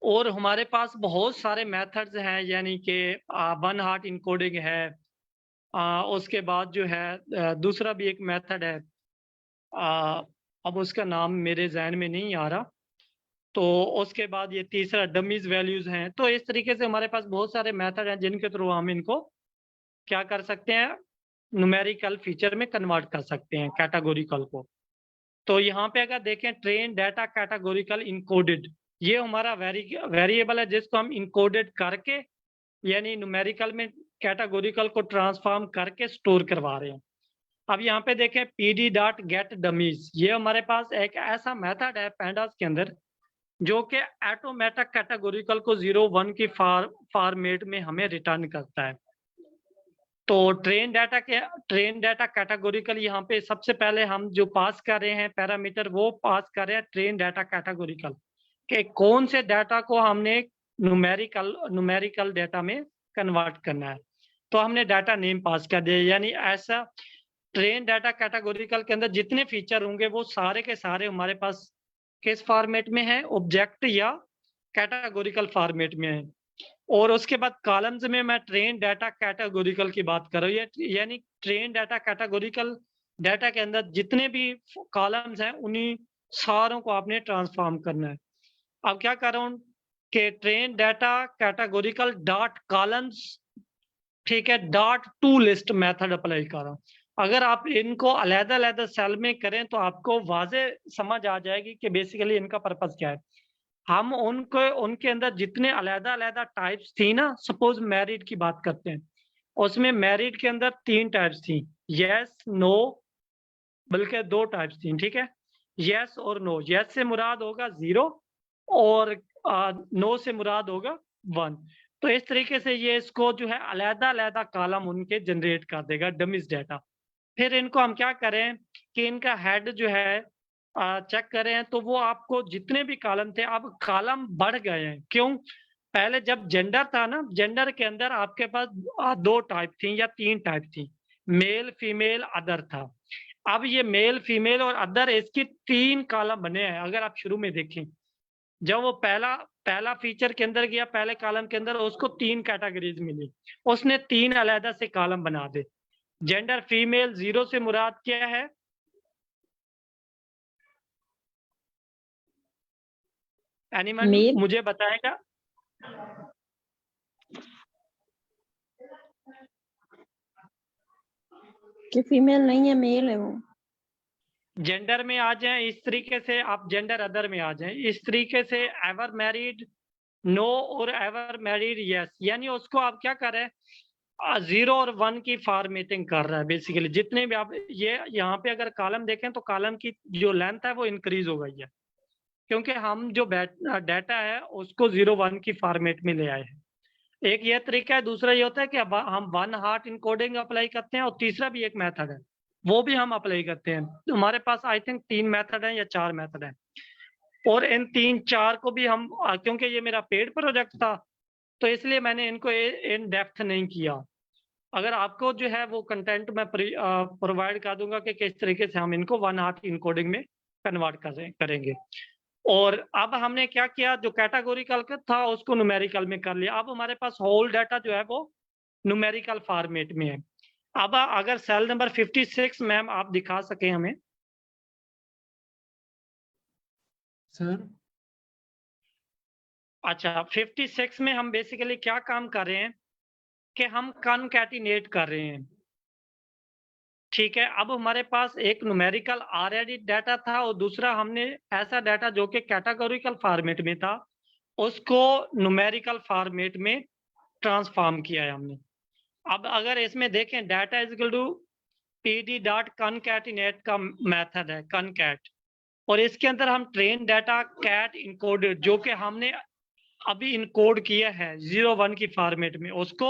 और हमारे पास बहुत सारे मेथड्स हैं, यानी कि 1 हॉट इनकोडिंग है, उसके बाद जो है दूसरा भी एक मेथड है, अब उसका नाम मेरे जहन में नहीं आ रहा, तो उसके बाद ये तीसरा डमीज वैल्यूज हैं। तो इस तरीके से हमारे पास बहुत सारे मेथड हैं जिनके थ्रू हम इनको क्या कर सकते हैं, न्यूमेरिकल फीचर में कन्वर्ट कर सकते हैं कैटेगोरिकल को। तो यहाँ पे अगर देखें ट्रेन डाटा कैटेगोरिकल इनकोडेड, ये हमारा वेरिएबल है जिसको हम इनकोडेड करके यानी न्यूमेरिकल में कैटेगोरिकल को ट्रांसफॉर्म करके स्टोर करवा रहे हैं। अब यहाँ पे देखें pd.getDummies, ये हमारे पास एक ऐसा मेथड है pandas के अंदर जो कि ऑटोमेटिक कैटेगोरिकल को 0-1 की फॉर्मेट में हमें रिटर्न करता है। तो ट्रेन डाटा कैटेगोरिकल यहाँ पे सबसे पहले हम जो पास कर रहे हैं पैरामीटर, वो पास कर रहे हैं ट्रेन डाटा कैटेगोरिकल के कौन से डाटा को हमने न्यूमेरिकल डाटा में कन्वर्ट करना है। तो हमने डाटा नेम पास कर दिया, यानी ऐसा ट्रेन डाटा कैटेगोरिकल के अंदर जितने फीचर होंगे वो सारे के सारे हमारे पास किस फॉर्मेट में है, ऑब्जेक्ट या कैटेगोरिकल फॉर्मेट में है। और उसके बाद कॉलम्स में मैं ट्रेन डाटा कैटेगोरिकल की बात कर रहा हूँ, यानी ट्रेन डाटा कैटेगोरिकल डाटा के अंदर जितने भी कॉलम्स हैं उन्हीं सारों को आपने ट्रांसफॉर्म करना है। अब क्या कर रहा हूँ कि train data categorical dot columns, ठीक है, dot tolist method apply कर रहा हूँ। अगर आप इनको अलग-अलग सेल में करें तो आपको वाजे समझ आ जाएगी कि बेसिकली इनका पर्पस क्या है। हम उनके अंदर जितने अलग-अलग टाइप्स थी ना, सपोज मैरिड की बात करते हैं, उसमें मैरिड के अंदर 3 टाइप्स थी, यस नो, बल्कि 2 टाइप्स थी, ठीक है, यस और नो। यस से मुराद होगा 0 और नो से मुराद होगा 1। तो इस तरीके से ये इसको जो है अलग-अलग कॉलम उनके जनरेट कर देगा डमीज डाटा। फिर इनको हम क्या करें कि इनका हेड जो है चेक करें तो वो आपको जितने भी कॉलम थे, अब कॉलम बढ़ गए हैं। क्यों? पहले जब जेंडर था ना, जेंडर के अंदर आपके पास 2 टाइप थी या 3 टाइप थी, मेल, फीमेल, अदर था। अब ये मेल, फीमेल और अदर, इसकी 3 कॉलम बने हैं। अगर आप शुरू में देखें, जब वो पहला फीचर के अंदर गया, पहले कॉलम के अंदर उसको 3 कैटेगरीज मिली, उसने 3 अलग से कॉलम बना दे। जेंडर फीमेल, 0 से मुराद क्या है? एनिमल मुझे बताएगा? कि फीमेल नहीं है, मेल है वो। जेंडर में आ जाएं इस तरीके से, आप जेंडर अदर में आ जाएं इस तरीके से, एवर मैरिड नो और एवर मैरिड यस, यानी उसको आप क्या कर रहे हैं, 0 और 1 की फॉर्मेटिंग कर रहा है बेसिकली। जितने भी आप ये यहाँ पे अगर कॉलम देखें तो कॉलम की जो लेंथ है वो इंक्रीज हो गई है, क्योंकि हम जो डाटा है उसको 0-1 की फॉर्मेट में ले आए हैं। एक ये तरीका है। दूसरा ये होता है कि अब हम 1 हॉट इनकोडिंग अप्लाई करते हैं, और तीसरा भी एक मेथड है वो भी हम अप्लाई करते हैं। हमारे पास आई थिंक 3 मेथड हैं या 4 मेथड हैं, और इन 3-4 को भी हम, क्योंकि ये मेरा पेड प्रोजेक्ट था तो इसलिए मैंने इनको इन डेप्थ नहीं किया। अगर आपको जो है वो कंटेंट मैं प्रोवाइड कर दूंगा कि किस तरीके से हम इनको 1 हॉट इनकोडिंग में कन्वर्ट करेंगे। और अब हमने क्या किया, जो कैटेगोरिकल था उसको न्यूमेरिकल में कर लिया। अब हमारे पास होल डाटा जो है वो न्यूमेरिकल फॉर्मेट में है। अब अगर सेल नंबर 56 मैम आप दिखा सके हमें। सर अच्छा, 56 में हम बेसिकली क्या काम कर रहे हैं कि हम कॉनकैटिनेट कर रहे हैं, ठीक है। अब हमारे पास एक न्यूमेरिकल ऑलरेडी डाटा था, और दूसरा हमने ऐसा डाटा जो कि कैटेगोरिकल फॉर्मेट में था उसको न्यूमेरिकल फॉर्मेट में ट्रांसफॉर्म किया है हमने। अब अगर इसमें देखें, data is equal to pd.concatenate का मेथड है concat, और इसके अंदर हम ट्रेन डाटा कैट इनकोडेड जो कि हमने अभी इनकोड किया है 0-1 की फॉर्मेट में उसको,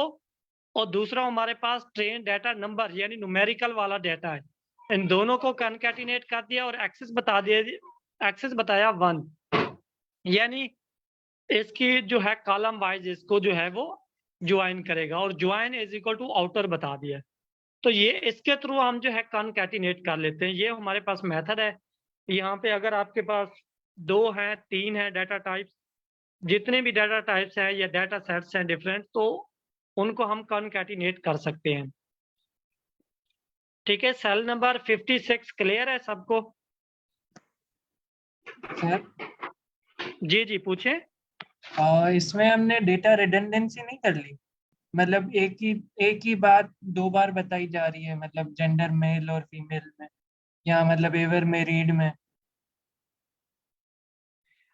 और दूसरा हमारे पास ट्रेन डाटा नंबर यानी न्यूमेरिकल वाला डाटा है, इन दोनों को कॉन्कैटिनेट कर दिया और एक्सेस बता दिया, एक्सेस बताया 1, यानी इसकी जो है कॉलम वाइज इसको जो है वो ज्वाइन करेगा, और join is equal to outer बता दिया। तो ये इसके थ्रू हम जो है कॉन्कैटिनेट कर लेते हैं। ये हमारे पास मेथड है। यहाँ पे अगर आपके पास 2 है 3 है डाटा टाइप्स, जितने भी डाटा टाइप्स हैं या डाटा सेट्स हैं डिफरेंट, तो उनको हम कॉन्कैटिनेट कर सकते हैं, ठीक है। सेल नंबर 56 क्लियर है सबको? सर जी पूछे। इसमें हमने डेटा रिडंडेंसी नहीं कर ली, मतलब एक ही बात 2 बार बताई जा रही है, मतलब जेंडर मेल और फीमेल में, या मतलब एवर मैरिड में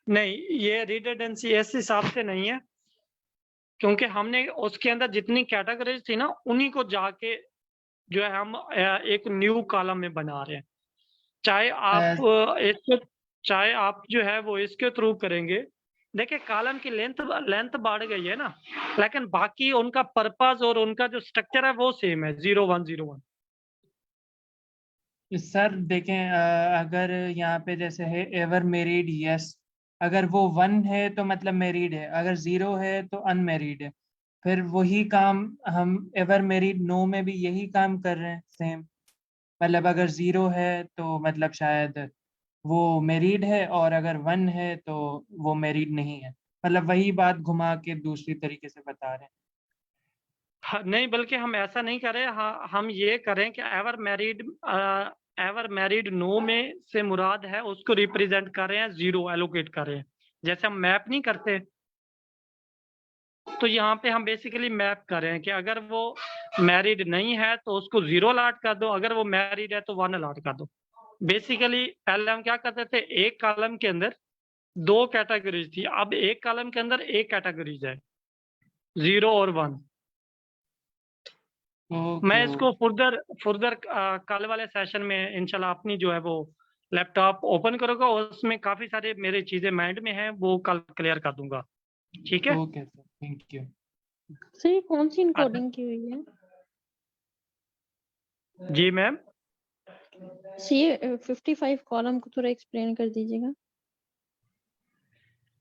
नहीं, ये रिडंडेंसी इस हिसाब से नहीं है, क्योंकि हमने उसके अंदर जितनी कैटेगरीज थी ना, उन्हीं को जाके जो है हम एक न्यू कॉलम में बना रहे हैं। चाहे आप जो है वो इसके थ्रू करेंगे। देखिए कॉलम की लेंथ बढ़ गई है ना, लेकिन बाकी उनका पर्पस और उनका जो स्ट्रक्चर है वो सेम है, 0101। सर देखें, अगर यहाँ पे जैसे है एवर मैरिड, यस, अगर वो 1 है तो मतलब मैरिड है, अगर 0 है तो अनमैरिड है। फिर वही काम हम एवर मैरिड नो में भी यही काम कर रहे हैं सेम। मतलब अगर 0 है तो मतलब शायद वो मैरिड है, और अगर 1 है तो वो मैरिड नहीं है। मतलब वही बात घुमा के दूसरी तरीके से बता रहे हैं। नहीं, बल्कि हम ऐसा नहीं कर रहे, हम ये करें कि एवर मैरिड नो में से मुराद है उसको रिप्रेजेंट कर रहे हैं, 0 एलोकेट कर रहे हैं। जैसे हम मैप नहीं करते, तो यहाँ पे हम बेसिकली मैप कर रहे हैं कि अगर वो मैरिड नहीं है तो उसको 0 अलॉट कर दो, अगर वो मैरिड है तो 1 अलॉट कर दो। बेसिकली पहले हम क्या करते थे, एक कॉलम के अंदर 2 कैटेगरीज थी, अब एक कॉलम के अंदर एक कैटेगरीज है, 0 और 1। मैं इसको फुर्दर कल वाले सेशन में इंशाल्लाह अपनी जो है वो लैपटॉप ओपन करूंगा, उसमें काफी सारे मेरे चीजें माइंड में हैं, वो कल क्लियर कर दूंगा। ठीक है, okay sir, thank you. Sir ये कौन सी इनकोडिंग की हुई है? जी मैम। सी 55 कॉलम को थोड़ा एक्सप्लेन कर दीजिएगा।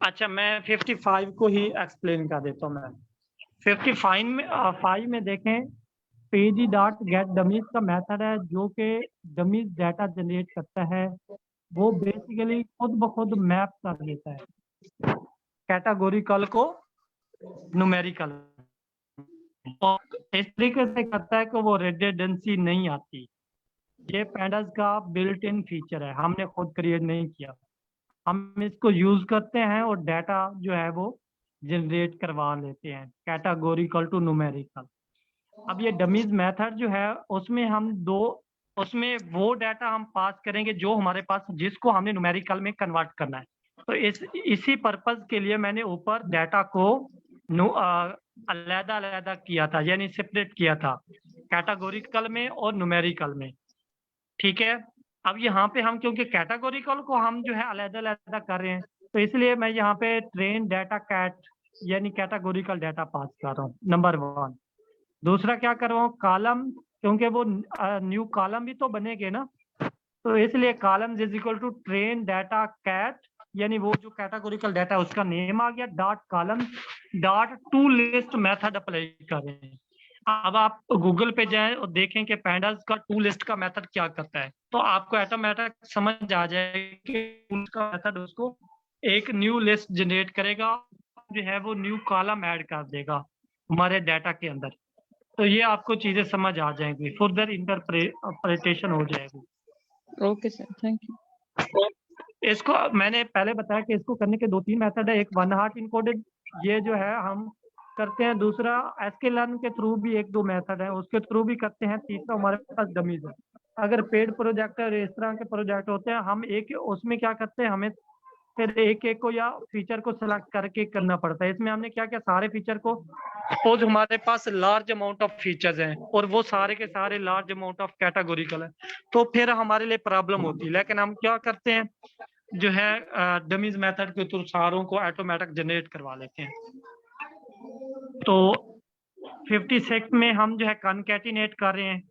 अच्छा, मैं 55 को ही एक्सप्लेन कर देता हूँ मैम। 55 में देखें, पेजी डॉट गेट डमीज का मेथड है जो कि डमीज डाटा जनरेट करता है। वो बेसिकली खुद ब खुद मैप कर देता है कैटेगोरिकल को न्यूमेरिकल। इस तरीके से करता है कि वो रिडंडेंसी नहीं आती। ये पैंडास का बिल्ट इन फीचर है, हमने खुद क्रिएट नहीं किया। हम इसको यूज करते हैं और डाटा जो है वो जनरेट करवा लेते हैं कैटेगोरिकल टू न्यूमेरिकल। अब ये डमीज मेथड जो है उसमें वो डाटा हम पास करेंगे जो हमारे पास, जिसको हमने न्यूमेरिकल में कन्वर्ट करना है। तो इसी पर्पस के लिए मैंने ऊपर डाटा को अलग-अलग किया था, यानी सेपरेट किया था कैटेगोरिकल में और न्यूमेरिकल में। ठीक है, अब यहाँ पे हम क्योंकि कैटेगोरिकल को हम जो है अलग-अलग कर रहे हैं, तो इसलिए मैं यहाँ पे ट्रेन डाटा कैट यानी कैटेगोरिकल डाटा पास कर रहा हूँ, नंबर 1। दूसरा क्या कर रहा हूँ, कॉलम, क्योंकि वो न्यू कॉलम भी तो बनेंगे ना, तो इसलिए column is equal to train data cat, यानी वो जो कैटेगोरिकल डाटा उसका नेम आ गया, dot column dot tolist method apply कर रहे हैं। अब आप गूगल पे जाएं और देखें कि पैंडास का टू लिस्ट का मेथड क्या करता है, तो आपको ऑटोमेटिक समझ आ जाएगा कि उसका मेथड उसको एक न्यू लिस्ट जनरेट करेगा, जो है वो न्यू कॉलम ऐड कर देगा हमारे डाटा के अंदर। तो ये आपको चीजें समझ आ जाएंगी, फर्दर इंटरप्रिटेशन हो जाएगी। Okay sir, thank you. इसको मैंने पहले बताया कि इसको करने के 2-3 मेथड है। एक वन हार्ट इनकोडेड, ये जो है हम करते हैं। दूसरा sklearn के थ्रू भी 1-2 मेथड है, उसके थ्रू भी करते हैं। तीसरा हमारे पास डमीज है। अगर पेड प्रोजेक्ट और इस तरह के प्रोजेक्ट होते हैं, हम एक उसमें क्या करते हैं, हमें फिर एक को या फीचर को सिलेक्ट करके करना पड़ता है। इसमें हमने क्या किया, सारे फीचर को, सपोज हमारे पास लार्ज अमाउंट ऑफ फीचर्स हैं और वो सारे के सारे लार्ज अमाउंट ऑफ कैटेगोरिकल है, तो फिर हमारे लिए प्रॉब्लम होती है। लेकिन हम क्या करते हैं, जो है डमीज मेथड के थ्रू सारों को ऑटोमेटिक जनरेट करवा लेते हैं। तो 56 में हम जो है कॉन्कैटिनेट कर रहे हैं,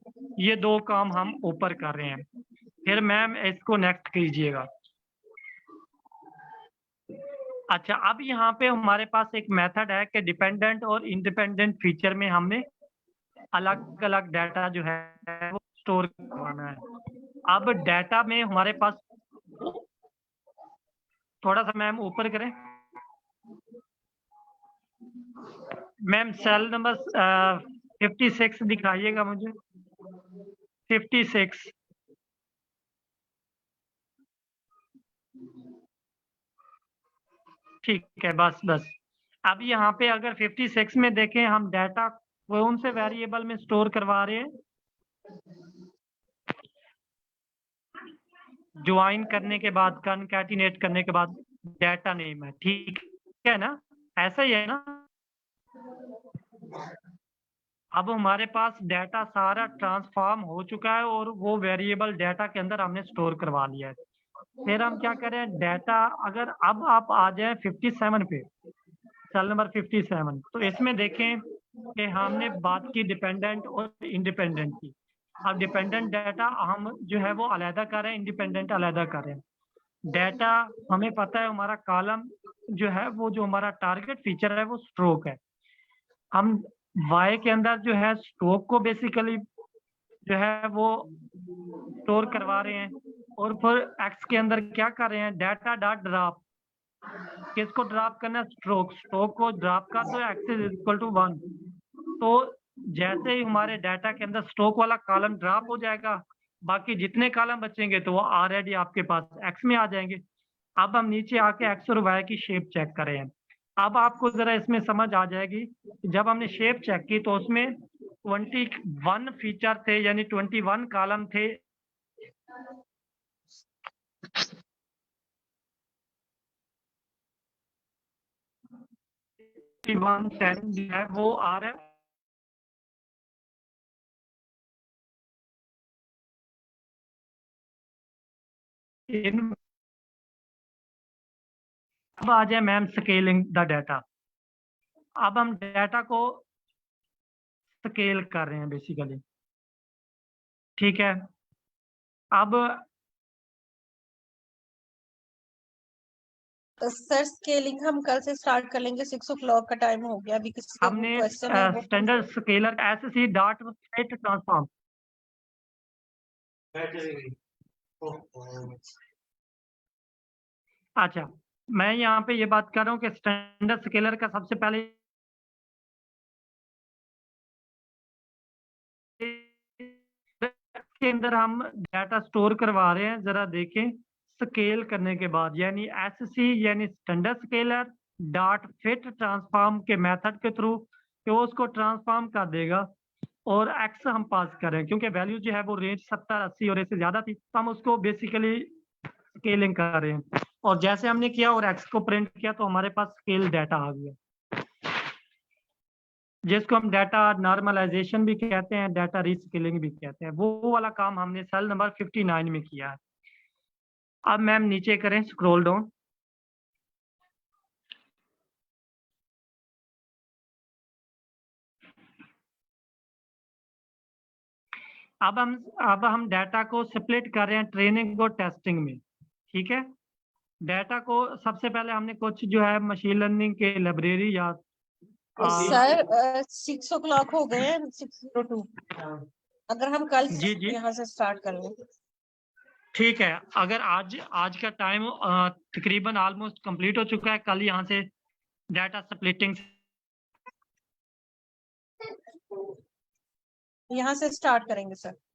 ये 2 काम हम ऊपर कर रहे हैं। फिर मैम इसको नेक्स्ट कीजिएगा। अच्छा, अब यहाँ पे हमारे पास एक मेथड है कि डिपेंडेंट और इंडिपेंडेंट फीचर में हमने अलग अलग डाटा जो है वो स्टोर करवाना है। अब डाटा में हमारे पास, थोड़ा सा मैम ऊपर करें मैम, सेल नंबर 56 दिखाइएगा मुझे, 56। ठीक है, बस। अब यहाँ पे अगर 56 में देखें, हम डाटा कौन से वेरिएबल में स्टोर करवा रहे हैं, ज्वाइन करने के बाद, कॉन्कैटिनेट करने के बाद डाटा नेम है, ठीक है ना, ऐसा ही है ना। अब हमारे पास डाटा सारा ट्रांसफॉर्म हो चुका है और वो वेरिएबल डाटा के अंदर हमने स्टोर करवा लिया है। फिर हम क्या करें, डाटा अगर अब आप आ जाए 57 पे, सेल नंबर 57, तो इसमें देखें कि हमने बात की डिपेंडेंट और इंडिपेंडेंट की। अब डिपेंडेंट डाटा हम जो है वो अलहदा कर रहे हैं, इंडिपेंडेंट अलहदा कर रहे हैं। डाटा हमें पता है हमारा कॉलम जो है वो जो हमारा टारगेट फीचर है वो स्ट्रोक है। हम वाई के अंदर जो है स्ट्रोक को बेसिकली जो है वो स्टोर करवा रहे हैं, और फिर एक्स के अंदर क्या कर रहे हैं, डाटा डॉट ड्रॉप। किसको ड्रॉप करना है, स्ट्रोक। स्ट्रोक को ड्रॉप कर दो, एक्स इज इक्वल टू 1। तो जैसे ही हमारे डाटा के अंदर स्ट्रोक वाला कॉलम ड्रॉप हो जाएगा, बाकी जितने कॉलम बचेंगे तो वो ऑलरेडी आपके पास एक्स में आ जाएंगे। अब हम नीचे आके एक्स और वाई की शेप चेक करें हैं। अब आपको जरा इसमें समझ आ जाएगी, जब हमने शेप चेक की तो उसमें 21 फीचर थे, यानी 21 कॉलम थे। जो है वो आ रहा है अब आ जाए मैम स्केलिंग द डाटा। अब हम डाटा को स्केल कर रहे हैं बेसिकली, ठीक है। अब सर स्केलिंग हम कल से स्टार्ट कर लेंगे, 6 o'clock का टाइम हो गया, अभी किसी का हमने क्वेश्चन है वो standard scaler SC dot fit transform, अच्छा मैं यहाँ पे ये बात कर रहा हूँ कि स्टैंडर्ड स्केलर का सबसे पहले के अंदर हम डाटा स्टोर करवा रहे हैं, जरा देखें स्केल करने के बाद, यानी एससी यानी standard scaler dot fit transform के मेथड के थ्रू कि वो उसको ट्रांसफॉर्म कर देगा, और एक्स हम पास करें क्योंकि वैल्यू जो है वो रेंज 70, 80 और इससे ज्यादा थी, तो हम उसको बेसिकली स्केलिंग कर रहे हैं। और जैसे हमने किया और एक्स को प्रिंट किया तो हमारे पास स्केल डाटा आ गया, जिसको हम डाटा नॉर्मलाइजेशन भी कहते हैं, डाटा रीस्केलिंग भी कहते हैं। वो वाला काम हमने सेल नंबर 59 में किया है। अब मैम नीचे करें स्क्रॉल डाउन, अब हम डाटा को स्प्लिट कर रहे हैं ट्रेनिंग और टेस्टिंग में, ठीक है। डाटा को सबसे पहले हमने कुछ जो है मशीन लर्निंग के लाइब्रेरी या सर 6 o'clock हो गए हैं, 6:02। अगर हम कल जी जी यहाँ से स्टार्ट कर लें, ठीक है। अगर आज का टाइम तकरीबन ऑलमोस्ट कंप्लीट हो चुका है, कल यहाँ से डाटा स्प्लिटिंग यहाँ से स्टार्ट करेंगे सर।